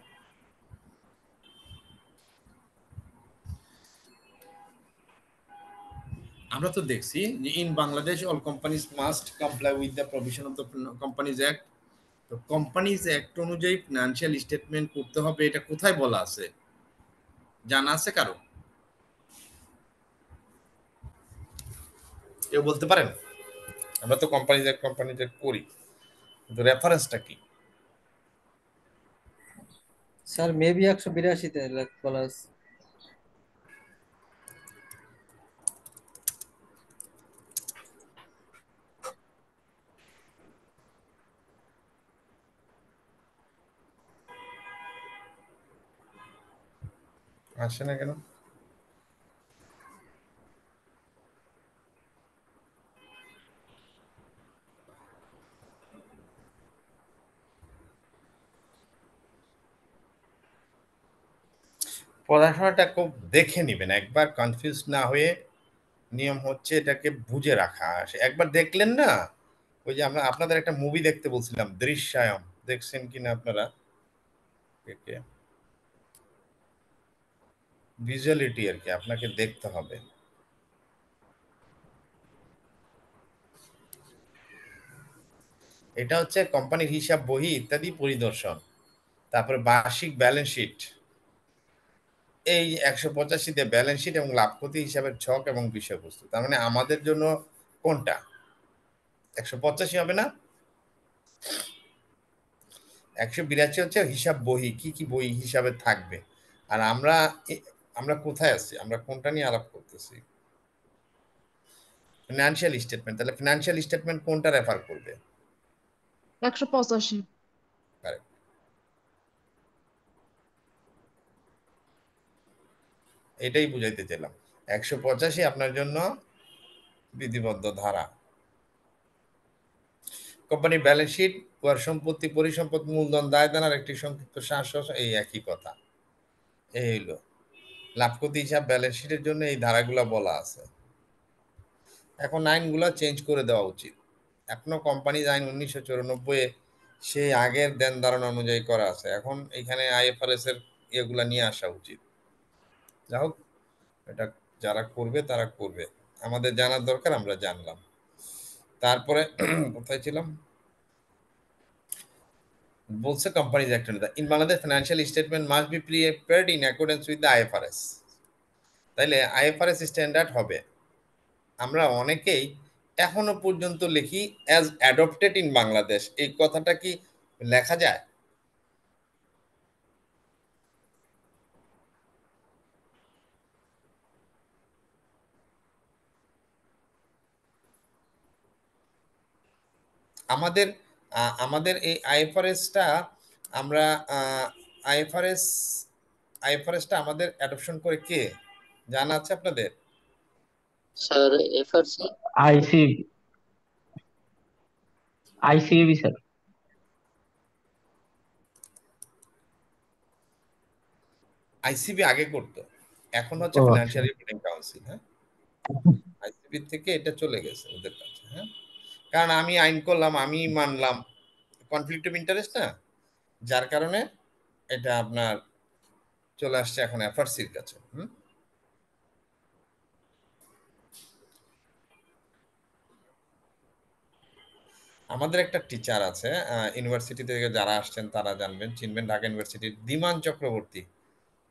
আমরা তো দেখছি যে in Bangladesh all companies must comply with the provision of the companies act. তো কোম্পানিজ অ্যাক্ট অনুযায়ী ফিনান্সিয়াল স্টেটমেন্ট করতে হবে, এটা কোথায় বলা আছে? জানা আছে কারো? কেউ বলতে পারেন? আমরা তো কোম্পানিজ অ্যাক্ট করি, কিন্তু রেফারেন্সটা কি? স্যার মেবি 182-তে বলা আছে। আসে না কেন? পড়াশোনাটা খুব দেখে নিবেন, একবার কনফিউজ না হয়ে। নিয়ম হচ্ছে এটাকে বুঝে রাখা। একবার দেখলেন না, ওই যে আমরা আপনাদের একটা মুভি দেখতে বলছিলাম, দৃশ্যায়ন, দেখছেন কিনা আপনারা? ভিজুয়ালিটি আর কি আপনাকে দেখতে হবে। এটা হচ্ছে কোম্পানির হিসাব বহি ইত্যাদি পরিদর্শন, তারপরে বার্ষিক ব্যালেন্স শিট, এই 185-তে ব্যালেন্স শিট এবং লাভ ক্ষতি হিসাবের ছক এবং বিষয়বস্তু। তার মানে আমাদের জন্য কোনটা 185 হবে না? 182 হচ্ছে হিসাব বহি, কি কি বই হিসাবে থাকবে। আর আমরা কোথায় আছি, আমরা কোনটা নিয়ে আলাপ করতেছি? Financial statement. তাহলে ফিনান্সিয়াল স্টেটমেন্ট কোনটা রেফার করবে? 185। Correct. এটাই বুঝাইতে চাইলাম, 185 আপনার জন্য বিধিবদ্ধ ধারা। কোম্পানির ব্যালেন্স শিট, উহার সম্পত্তি, পরিসম্পদ, মূলধন, দায় দানার একটি সংক্ষিপ্ত সারাংশ, এই একই কথা। এই হইলো লাভ ক্ষতি হিসাব ব্যালেন্স শিটের জন্য এই ধারাগুলা বলা আছে। এখন আইনগুলা চেঞ্জ করে দেওয়া উচিত। এখনো কোম্পানিজ আইন 1994 সেই আগের দেন ধারণা অনুযায়ী করা আছে। এখন এখানে আইএফআরএস এর এগুলা নিয়ে আসা উচিত। যা হোক, এটা যারা করবে তারা করবে, আমাদের জানার দরকার, আমরা জানলাম। তারপরে কোথায় ছিলাম? বলছে companies act in Bangladesh financial statement must be prepared in accordance with the IFRS. তাইলে আইএফআরএস স্ট্যান্ডার্ড হবে। আমরা অনেকেই এখনো পর্যন্ত লিখি অ্যাজ অ্যাডপ্টেড ইন বাংলাদেশ, এই কথাটা কি লেখা যায়? আমাদের আমাদের এই আইএফআরএসটা আমরা আইএফআরএস আইএফআরএসটা আমাদের অ্যাডপশন করে কে, জানা আছে আপনাদের? Sir FRC. IC ICB sir. ICB আগে করতো, এখন হচ্ছে ও আচ্ছা। Financial reporting council. হ্যাঁ, আইসিবি থেকে এটা চলে গেছে ওদের কাছে। হ্যাঁ, কারণ আমি আইন করলাম, আমি মানলাম, কনফ্লিক্ট অফ ইন্টারেস্ট না, যার কারণে এটা আপনার চলে আসছে এখন এফআরসির কাছে। আমাদের একটা টিচার আছে ইউনিভার্সিটি থেকে, যারা আসছেন তারা জানবেন, চিনবেন, ঢাকা ইউনিভার্সিটির ধীমান চক্রবর্তী,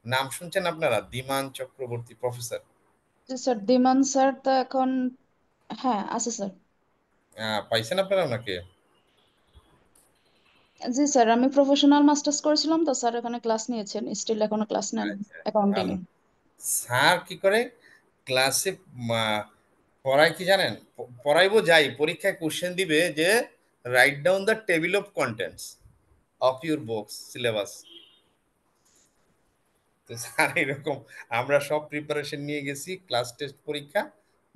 নাম শুনছেন আপনারা? ধীমান চক্রবর্তী প্রফেসর। জি স্যার, দিমান স্যার তো এখন, হ্যাঁ আছে স্যার। পাইছেন আপনারা ওনাকে? জি স্যার, আমি প্রফেশনাল মাস্টার্স করেছিলাম তো স্যার, এখানে ক্লাস নিয়েছেন, স্টিল এখনো ক্লাস নেন অ্যাকাউন্টিং এ। ভালো। স্যার কি করে ক্লাসে পড়ায় কি জানেন? পড়াইবো যাই, পরীক্ষায় কোশ্চেন দিবে যে write down the table of contents of your books syllabus. তো স্যার এরকম আমরা সব প্রিপারেশন নিয়ে গেছি, ক্লাস টেস্ট পরীক্ষা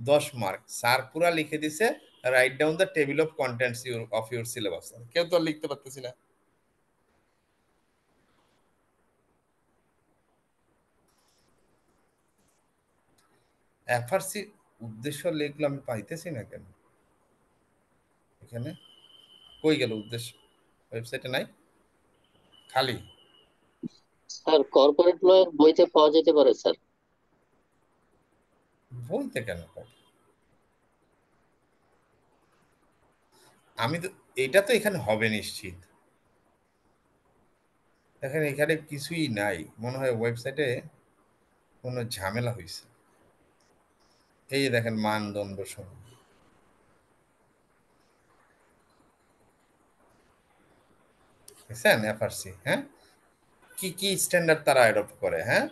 10 মার্ক, স্যার পুরা লিখে দিছে write down the table of contents of your syllabus. কেউ তো আর লিখতে পারতেছি না। এফআরসি উদ্দেশ্য লিখলো, আমি পাইতেছি না কেন এখানে, কই গেল উদ্দেশ্য? ওয়েবসাইটে নাই, খালি। স্যার কর্পোরেট লয়ের বইতে পাওয়া যেতে পারে স্যার। বলতে কেন পাবো? আমি তো, এটা তো এখানে হবে নিশ্চিত। দেখেন এখানে কিছুই নাই, মনে হয় ওয়েবসাইটে কোনো ঝামেলা হয়েছে। এই যে দেখেন মানদণ্ড সমূহ, বুঝছেন? এফআরসি, হ্যাঁ, কি কি স্ট্যান্ডার্ড তারা অ্যাডপ্ট করে? হ্যাঁ,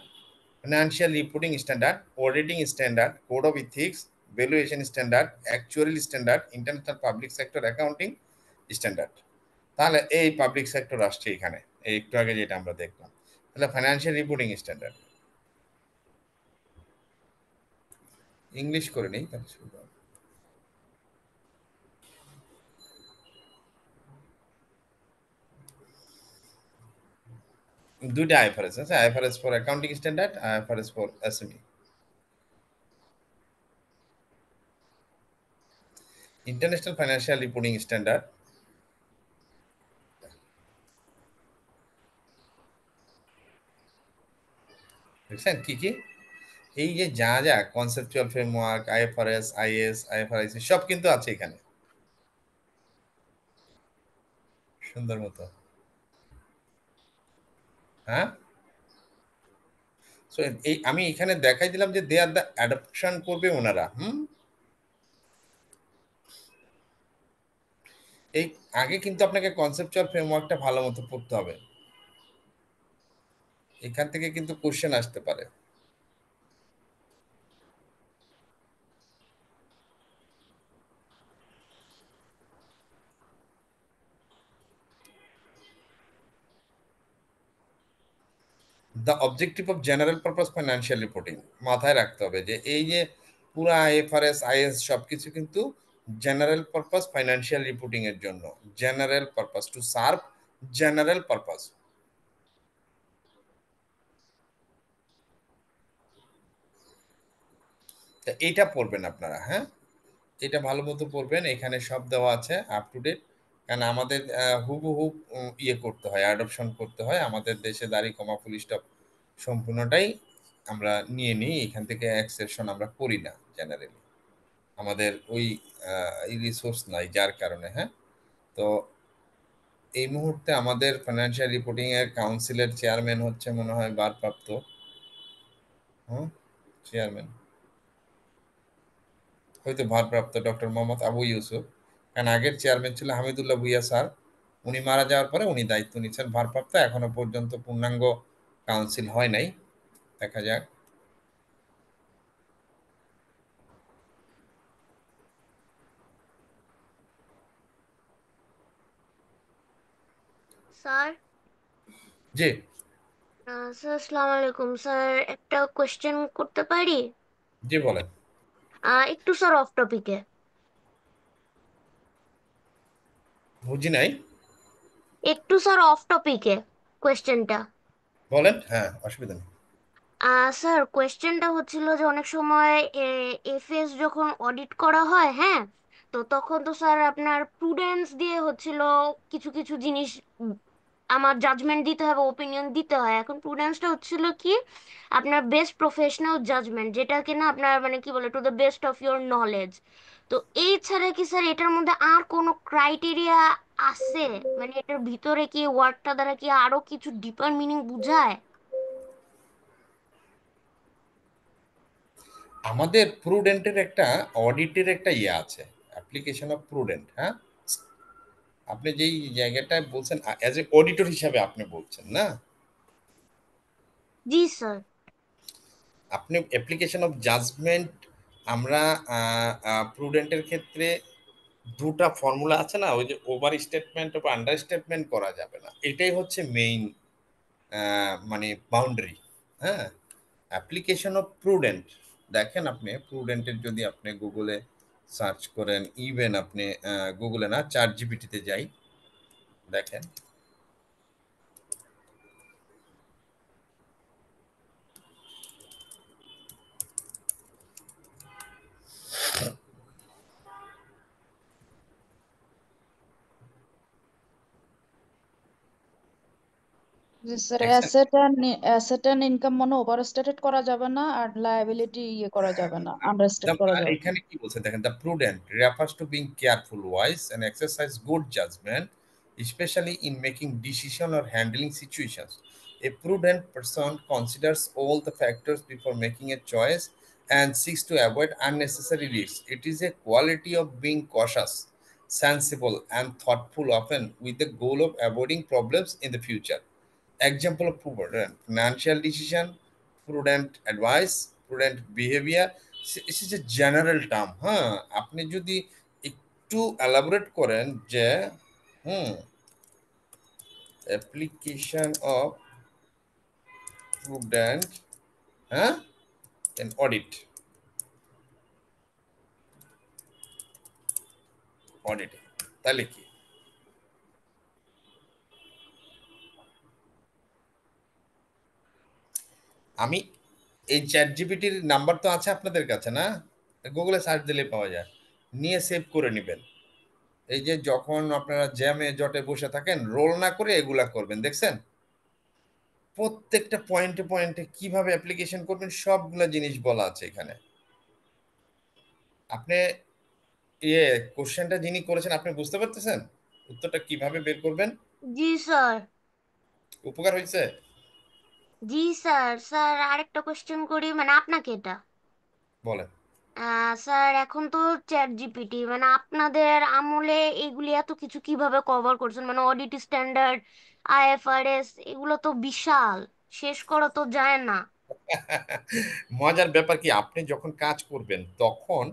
financial reporting standard, auditing standard, code of ethics, valuation standard, actuarial standard, international public sector accounting standard. তাহলে এই পাবলিক সেক্টর আসছে এখানে, এই একটু আগে যেটা আমরা দেখলাম। তাহলে ফাইন্যান্সিয়াল রিপোর্টিং স্ট্যান্ডার্ড ইংলিশ করে নেই, তাহলে সুবিধা হবে। দুইটা আইএফআরএস আছে, IFRS for accounting standard, IFRS for SME. International financial reporting standard, বুঝছেন কি কি? এই যে যা যা কনসেপচুয়াল ফ্রেমওয়ার্ক, আইএফআরএস, আইএস, আইএফআরআইসি সব কিন্তু আছে এখানে সুন্দর মতো। হ্যাঁ, সো এই আমি এখানে দেখাই দিলাম যে দে আর দ্য অ্যাডাপশন করবে ওনারা। এই আগে কিন্তু আপনাকে কনসেপচুয়াল ফ্রেমওয়ার্কটা ভালো মতো পড়তে হবে, এখান থেকে কিন্তু কোশ্চেন আসতে পারে। The objective of general purpose financial reporting মাথায় রাখতে হবে যে এই যে পুরা আইএফআরএস, আইএস সবকিছু কিন্তু জেনারেল পারপাস ফাইন্যান্সিয়াল রিপোর্টিং এর জন্য, general purpose, to serve general purpose. এইটা পড়বেন আপনারা, হ্যাঁ এটা ভালো মতো পড়বেন, এখানে সব দেওয়া আছে আপ টু ডেট। কারণ আমাদের হুবহু ইয়ে করতে হয়, অ্যাডপশন করতে হয়, আমাদের দেশে দাড়ি কমা ফুল স্টপ সম্পূর্ণটাই আমরা নিয়ে নিই, এখান থেকে এক্সেপশন আমরা করি না জেনারেলি, আমাদের ওই রিসোর্স নাই যার কারণে। হ্যাঁ, তো এই মুহূর্তে আমাদের ফাইন্যান্সিয়াল রিপোর্টিং এর কাউন্সিলের চেয়ারম্যান হচ্ছে মনে হয় ভারপ্রাপ্ত চেয়ারম্যান, হয়তো ভারপ্রাপ্ত ডক্টর মোহাম্মদ আবু ইউসুফ। কারণ আগের চেয়ারম্যান ছিল হামিদুল্লাহ ভুইয়া স্যার, উনি মারা যাওয়ার পরে উনি দায়িত্ব নিচ্ছেন ভারপ্রাপ্ত, এখনো পর্যন্ত পূর্ণাঙ্গ কাউন্সিল হয় নাই, দেখা যাক। স্যার জি স্যার আসসালামু আলাইকুম স্যার, একটা কোশ্চেন করতে পারি? জি বলেন। একটু স্যার অফ টপিকে। বুঝি নাই। একটু স্যার অফ টপিকে কোশ্চেনটা। বলেন, হ্যাঁ অসুবিধা নেই। স্যার কোয়েশ্চেনটা হচ্ছিল যে অনেক সময় এফএস যখন অডিট করা হয়, হ্যাঁ, তো তখন তো স্যার আপনার প্রুডেন্স দিয়ে হচ্ছিল কিছু কিছু জিনিস আমার জাজমেন্ট দিতে হবে, ওপিনিয়ন দিতে হয়। এখন প্রুডেন্সটা হচ্ছিল কি আপনার বেস্ট প্রফেশনাল জাজমেন্ট, যেটা কিনা আপনার মানে কি বলে to the best of your knowledge. তো এই ছাড়া কি স্যার এটার মধ্যে আর কোনো ক্রাইটেরিয়া আছে? মানে এটার ভিতরে কি ওয়ার্ডটা দ্বারা কি আরো কিছু ডিপার মিনিং বুঝায়? আমাদের প্রুডেন্টের একটা অডিটের একটা ইয়ে আছে, অ্যাপ্লিকেশন অফ প্রুডেন্ট। হ্যাঁ, আপনি যেই জায়গাটায় বলছেন অ্যাজ এ অডিটর হিসাবে আপনি বলছেন না, জি স্যার। আপনি অ্যাপ্লিকেশন অফ জাজমেন্ট, আমরা প্রুডেন্টের ক্ষেত্রে দুটা ফর্মুলা আছে না, ওই যে over statement of under statement করা যাবে না, এটাই হচ্ছে মেইন মানে বাউন্ডারি। হ্যাঁ, অ্যাপ্লিকেশন অফ প্রুডেন্ট, দেখেন আপনি প্রুডেন্টের যদি আপনি গুগলে সার্চ করেন, ইভেন আপনি গুগলে না চ্যাট জিপিটিতে যাই, দেখেন জি স্যার, দেখছেন। অ্যাসেট এন্ড ইনকাম মানে ওভার স্টেটেড করা যাবে না, আর লায়াবিলিটি ইয়ে করা যাবে না, আন্ডারস্টেট করা আর যাবে। এখানে কি বলছে দেখেন, the prudent refers to being careful, wise and exercise good judgement especially in making decision or handling situations. A prudent person considers all the factors before making a choice and seeks to avoid unnecessary risks. It is a quality of being cautious, sensible, and thoughtful, often with the goal of avoiding problems in the future. Example of prudent financial decision, prudent advice, prudent behavior. This is a general term, হ্যাঁ, আপনি যদি একটু elaborate করেন যে application of prudent, হ্যাঁ, in audit, তাহলে কি আমি এই চ্যাট জিপিটির নাম্বার তো আছে আপনাদের কাছে না, গুগলে সার্চ দিলে পাওয়া যায়। নিয়ে সেভ করে নেবেন। এই যে যখন আপনারা জ্যামে জটে বসে থাকেন, রোল না করে এগুলা করবেন, দেখছেন প্রত্যেকটা পয়েন্টে পয়েন্টে কিভাবে অ্যাপ্লিকেশন করবেন সবগুলা জিনিস বলা আছে এখানে। আপনি ইয়ে কোশ্চেনটা যিনি করেছেন আপনি বুঝতে পারতেছেন উত্তরটা কিভাবে বের করবেন? জি স্যার। উপকার হয়েছে? জি স্যার। স্যার আরেকটা কোশ্চেন করি, মানে আপনাকে এটা। বলেন। স্যার এখন তো চ্যাট জিপিটি, মানে আপনাদের আমলে এগুলি এত কিছু কিভাবে কভার করছেন? মানে অডিট স্ট্যান্ডার্ড, আইএফআরএস, এগুলো তো বিশাল, শেষ করা তো যায় না। মজার ব্যাপার কি, আপনি যখন কাজ করবেন তখন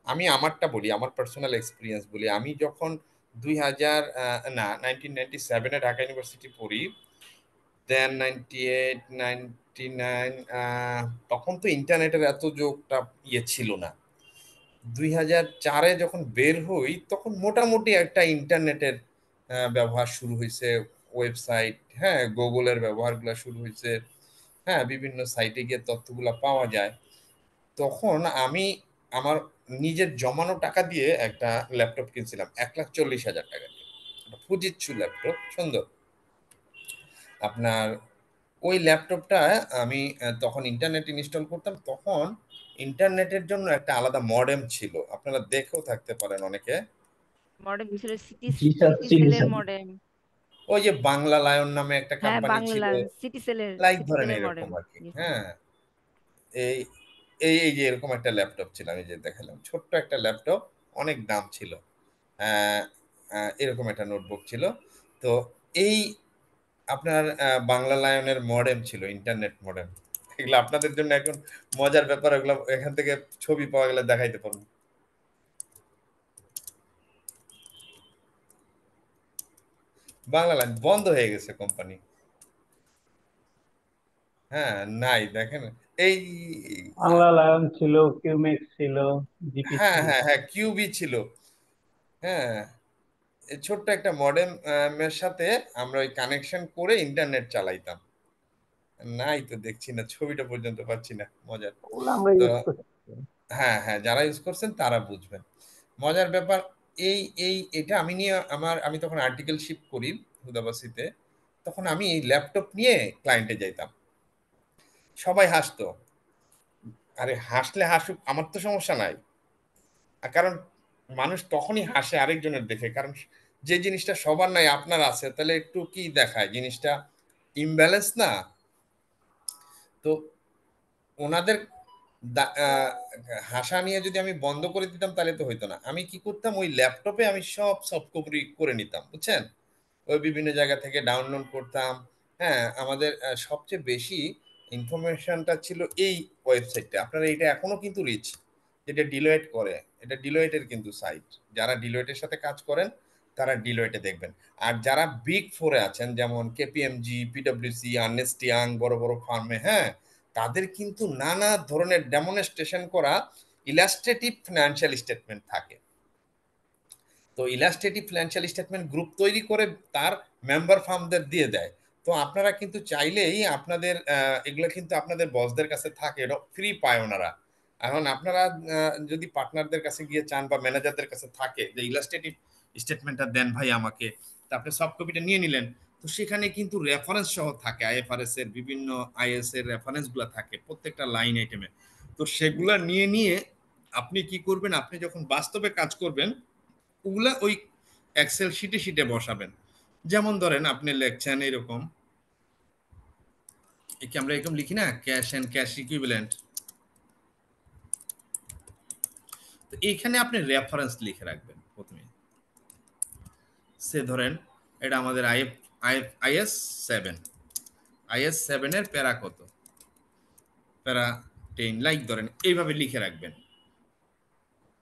আমি আমারটা বলি, আমার পার্সোনাল এক্সপিরিয়েন্স বলি। আমি যখন 2000 না 1997-এ ঢাকা ইউনিভার্সিটি পড়ি, দেন 98 99, তখন তো ইন্টারনেটের এত যোগটা ছিল না। 2004-এ যখন বের হই তখন মোটামুটি একটা ইন্টারনেটের ব্যবহার শুরু হয়েছে, ওয়েবসাইট, হ্যাঁ, গুগলের ব্যবহারগুলো শুরু হয়েছে, হ্যাঁ, বিভিন্ন সাইটে গিয়ে তথ্যগুলো পাওয়া যায়। তখন আমি আমার নিজের জমানো টাকা দিয়ে একটা ল্যাপটপ কিনছিলাম 1,40,000 টাকা দিয়ে, একটা ফুজিৎসু ল্যাপটপ, সুন্দর। আপনার ওই ল্যাপটপটা আমি তখন ইন্টারনেট ইনস্টল করতাম। তখন ইন্টারনেটের জন্য একটা আলাদা মডেম ছিল, আপনারা দেখেও থাকতে পারেন অনেকে। মডেম ছিল সিটি জি স্যার, সিটি চিনি সেলের স্যার। মডেম। ওই যে বাংলা লায়ন নামে একটা হ্যাঁ, কোম্পানি ছিল, বাংলা লাইক সিটি ধরেন সেলের এরকম মডেম। আর কি। হ্যাঁ, এই এই এই যে এরকম একটা ল্যাপটপ ছিল, আমি যে দেখালাম ছোট্ট একটা ল্যাপটপ, অনেক দাম ছিল। আহ, এরকম একটা নোটবুক ছিল। তো এই আপনার বাংলা লায়নের মডেম ছিল, ইন্টারনেট মডেম। এগুলো আপনাদের জন্য এখন মজার ব্যাপার, এগুলো এখান থেকে ছবি পাওয়া গেলে দেখাইতে পারবো। বাংলা লাইন বন্ধ হয়ে গেছে কোম্পানি, হ্যাঁ, নাই, দেখেন এই। বাংলা লায়ন ছিল, কিউমেক্স ছিল, জিপি হ্যাঁ ছিল। হ্যাঁ হ্যাঁ, কিউবি ছিল। হ্যাঁ, এই ছোট্ট একটা মডেম এর সাথে আমরা ওই কানেকশন করে ইন্টারনেট চালাইতাম। নাই তো, দেখছি না, ছবিটা পর্যন্ত পাচ্ছি না, মজার। ওগুলো আমরা তো ইউজ করছি। হ্যাঁ হ্যাঁ, যারা ইউজ করছেন তারা বুঝবেন মজার ব্যাপার। এই এই এটা আমি নিয়ে আমি তখন আর্টিকেলশিপ করি হুদাবাসিতে। তখন আমি এই ল্যাপটপ নিয়ে ক্লায়েন্টে যাইতাম, সবাই হাসতো। আরে হাসলে হাসুক, আমার তো সমস্যা নাই। কারণ মানুষ তখনই হাসে আরেকজনের দেখে, কারণ যে জিনিসটা সবার নাই আপনার আছে, তাহলে একটু কি দেখায়, জিনিসটা ইমব্যালেন্স না? তো ওনাদের হাসা নিয়ে যদি আমি বন্ধ করে দিতাম তাহলে তো হইতো না। আমি কি করতাম, ওই ল্যাপটপে আমি সব সফট কপি করে নিতাম, বুঝছেন, ওই বিভিন্ন জায়গা থেকে ডাউনলোড করতাম। হ্যাঁ, আমাদের সবচেয়ে বেশি ইনফরমেশনটা ছিল এই ওয়েবসাইটটা। আপনারা এটা এখনো কিন্তু রিচ, যেটা ডিলয়েট করে, এটা ডিলয়েটের কিন্তু সাইট। যারা ডিলয়েটের সাথে কাজ করেন তারা ডিলয়েটে দেখবেন। আর যারা বিগ ফোরে আছেন, যেমন কেপিএমজি, পিডব্লিউসি, আর্নেস্ট ইয়াং, বড় বড় ফার্মে, হ্যাঁ, তাদের কিন্তু নানা ধরনের ডেমনস্ট্রেশন করা ইলাস্ট্রেটিভ ফিনান্সিয়াল স্টেটমেন্ট থাকে। তো ইলাস্ট্রেটিভ ফিনান্সিয়াল স্টেটমেন্ট গ্রুপ তৈরি করে তার মেম্বার ফার্মদের দিয়ে দেয়। তো আপনারা কিন্তু চাইলেই আপনাদের এগুলো কিন্তু আপনাদের বসদের কাছে থাকে, এটা ফ্রি পায় ওনারা। এখন আপনারা যদি পার্টনারদের কাছে গিয়ে চান বা ম্যানেজারদের কাছে থাকে যে ইলাস্ট্রেটিভ স্টেটমেন্টটা দেন ভাই আমাকে, তা আপনি সফট কপিটা নিয়ে নিলেন। তো সেখানে কিন্তু রেফারেন্স সহ থাকে, আইএফআরএস এর বিভিন্ন আইএস এর রেফারেন্সগুলো থাকে প্রত্যেকটা লাইন আইটেমে। তো সেগুলা নিয়ে নিয়ে আপনি কি করবেন, আপনি যখন বাস্তবে কাজ করবেন ওগুলা ওই এক্সেল শিটে শিটে বসাবেন। যেমন ধরেন আপনি লিখছেন এরকম, কি আমরা এরকম লিখি না, ক্যাশ এন্ড ক্যাশ ইকুইভ্যালেন্ট। তো এইখানে আপনি রেফারেন্স লিখে রাখবেন প্রথমে। সে ধরেন এটা আমাদের আইএস 7, আইএস 7 এর প্যারা কত, প্যারা 10, লাইক ধরেন এইভাবে লিখে রাখবেন।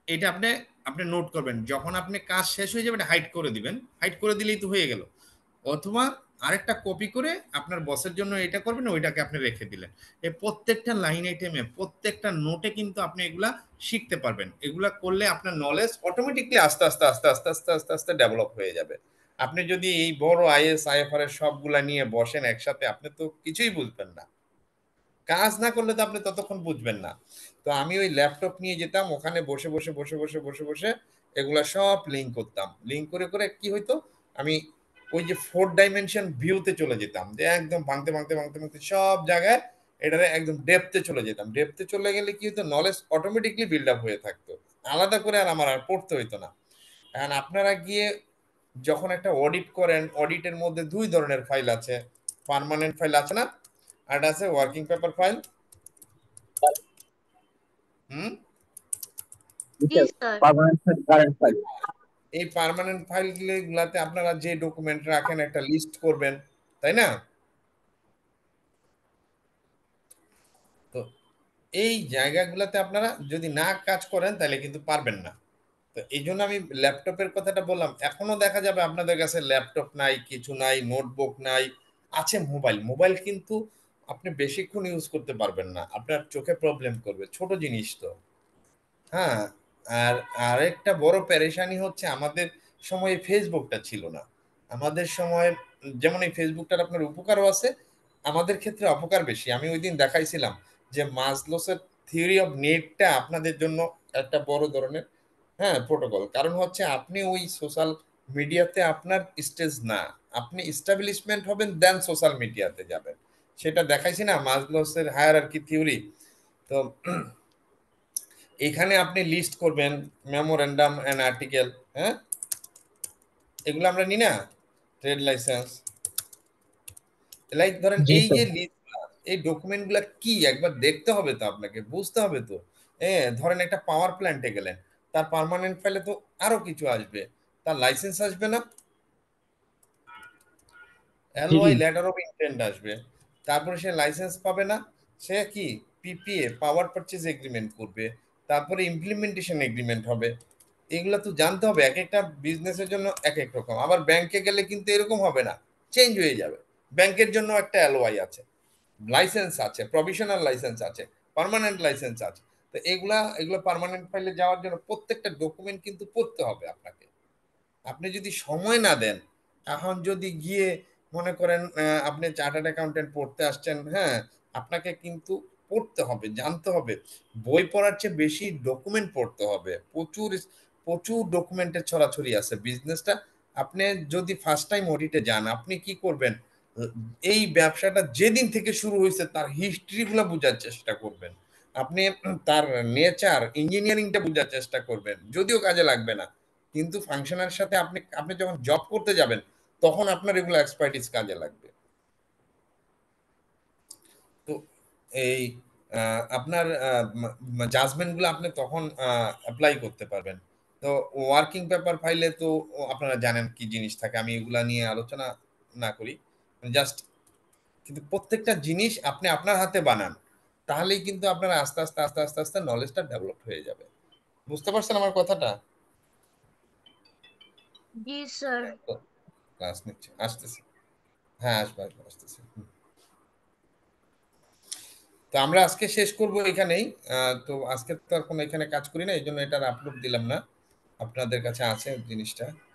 এটা আপনি আপনি নোট করবেন, যখন আপনি কাজ শেষ হয়ে যাবে এটা হাইড করে দিবেন, হাইড করে দিলেই তো হয়ে গেল। অথবা আরেকটা কপি করে আপনার বসের জন্য এটা করবেন, ওইটাকে আপনি রেখে দিলেন। এই প্রত্যেকটা লাইন আইটেমে প্রত্যেকটা নোটে কিন্তু আপনি এগুলা শিখতে পারবেন। এগুলা করলে আপনার নলেজ অটোমেটিকলি আস্তে আস্তে আস্তে আস্তে আস্তে আস্তে আস্তে ডেভেলপ হয়ে যাবে। আপনি যদি এই বড় আইএস আইএফআরএস সবগুলা নিয়ে বসেন একসাথে, আপনি তো কিছুই বুঝবেন না। কাজ না করলে তো আপনি ততক্ষণ বুঝবেন না। তো আমি ওই ল্যাপটপ নিয়ে যেতাম, ওখানে বসে বসে বসে বসে বসে বসে এগুলা সব লিঙ্ক করতাম। লিঙ্ক করে করে কি হইতো, আমি ওই যে 4 ডাইমেনশন ভিউতে চলে যেতাম, যে একদম ভাঙতে ভাঙতে ভাঙতে ভাঙতে সব জায়গায় এটারে একদম ডেপথে চলে যেতাম। ডেপথে চলে গেলে কি হতো, নলেজ অটোমেটিকলি বিল্ড আপ হয়ে থাকতো, আলাদা করে আর আমার আর পড়তে হইতো না। এখন আপনারা গিয়ে যখন একটা অডিট করেন, অডিটের মধ্যে 2 ধরনের ফাইল আছে। পার্মানেন্ট ফাইল আছে না, আর একটা আছে ওয়ার্কিং পেপার ফাইল। হুম, জি স্যার। এই পার্মানেন্ট ফাইল গুলাতে আপনারা যে ডকুমেন্ট রাখেন একটা লিস্ট করবেন, তাই না? তো এই জায়গাগুলোতে আপনারা যদি না কাজ করেন তাহলে কিন্তু পারবেন না। তো এই জন্য আমি ল্যাপটপের কথাটা বললাম। এখনো দেখা যাবে আপনাদের কাছে ল্যাপটপ নাই, কিছু নাই, নোটবুক নাই, আছে মোবাইল। মোবাইল কিন্তু আপনি বেশিক্ষণ ইউজ করতে পারবেন না, আপনার চোখে প্রবলেম করবে, ছোট জিনিস তো। হ্যাঁ, আর আরেকটা বড় পেরেশানি হচ্ছে আমাদের সময়ে ফেসবুকটা ছিল না। আমাদের সময় যেমন এই ফেসবুকটার আপনার উপকারও আছে, আমাদের ক্ষেত্রে অপকার বেশি। আমি ওই দিন দেখাইছিলাম যে মাসলোসের থিওরি অফ নিডটা আপনাদের জন্য একটা বড় ধরনের, হ্যাঁ, প্রোটোকল। কারণ হচ্ছে আপনি ওই সোশ্যাল মিডিয়াতে আপনার স্টেজ না, আপনি এস্টাবলিশমেন্ট হবেন দেন সোশ্যাল মিডিয়াতে যাবেন। সেটা দেখাইছি না মাসলোসের হায়ারার্কি থিওরি। তো এখানে আপনি লিস্ট করবেন মেমোরেন্ডাম এন্ড আর্টিকেল, হ্যাঁ, এগুলো আমরা নিই না, ট্রেড লাইসেন্স, লাইক ধরেন জি এই স্যার। যে লিস্ট, এই ডকুমেন্টগুলো কি একবার দেখতে হবে তো, আপনাকে বুঝতে হবে তো। ধরেন একটা পাওয়ার প্ল্যান্টে গেলেন, তার পার্মানেন্ট ফাইলে তো আরো কিছু আসবে, তার লাইসেন্স আসবে না, জি জি। এলওআই লেটার অফ ইন্টেন্ট আসবে, তারপরে সে লাইসেন্স পাবে না, সে কি পিপিএ পাওয়ার পারচেজ এগ্রিমেন্ট করবে, তারপরে ইমপ্লিমেন্টেশন এগ্রিমেন্ট হবে। এগুলো তো জানতে হবে, এক একটা বিজনেসের জন্য এক এক রকম। আবার ব্যাংকে গেলে কিন্তু এরকম হবে না, চেঞ্জ হয়ে যাবে। ব্যাংকের জন্য একটা এলওআই আছে, লাইসেন্স আছে, প্রভিশনাল লাইসেন্স আছে, পার্মানেন্ট লাইসেন্স আছে। তো এগুলা এগুলো পার্মানেন্ট ফাইলে যাওয়ার জন্য প্রত্যেকটা ডকুমেন্ট কিন্তু পড়তে হবে আপনাকে। আপনি যদি সময় না দেন, এখন যদি গিয়ে মনে করেন আপনি চার্টার্ড অ্যাকাউন্টেন্ট পড়তে আসছেন, হ্যাঁ, আপনাকে কিন্তু পড়তে হবে, জানতে হবে। বই পড়ার চেয়ে বেশি ডকুমেন্ট পড়তে হবে। প্রচুর প্রচুর ডকুমেন্টের ছড়াছড়ি আছে বিজনেসটা। আপনি যদি ফার্স্ট টাইম অডিটে যান, আপনি কি করবেন, এই ব্যবসাটা যেদিন থেকে শুরু হয়েছে তার হিস্ট্রিগুলো বোঝার চেষ্টা করবেন। আপনি তার নেচার ইঞ্জিনিয়ারিংটা বোঝার চেষ্টা করবেন, যদিও কাজে লাগবে না, কিন্তু ফাংশনের সাথে আপনি আপনি যখন জব করতে যাবেন তখন আপনার এগুলো এক্সপার্টিস কাজে লাগবে। তো এই আপনার জাজমেন্টগুলো আপনি তখন অ্যাপ্লাই করতে পারবেন। তো ওয়ার্কিং পেপার ফাইলে তো আপনারা জানেন কি জিনিস থাকে, আমি এগুলা নিয়ে আলোচনা না করি, জাস্ট কিন্তু প্রত্যেকটা জিনিস আপনি আপনার হাতে বানান, তাহলেই কিন্তু আপনার আস্তে আস্তে আস্তে আস্তে আস্তে নলেজটা ডেভেলপ হয়ে যাবে। বুঝতে পারছেন আমার কথাটা? জি স্যার। ক্লাস নিচ্ছে, আসতেছি। হ্যাঁ, আসবে আসবে, আসতেছি। তো আমরা আজকে শেষ করব এখানেই। তো আজকে তো আর কোনো এখানে কাজ করি না, এই জন্য এটার আপলোড দিলাম না, আপনাদের কাছে আছে জিনিসটা।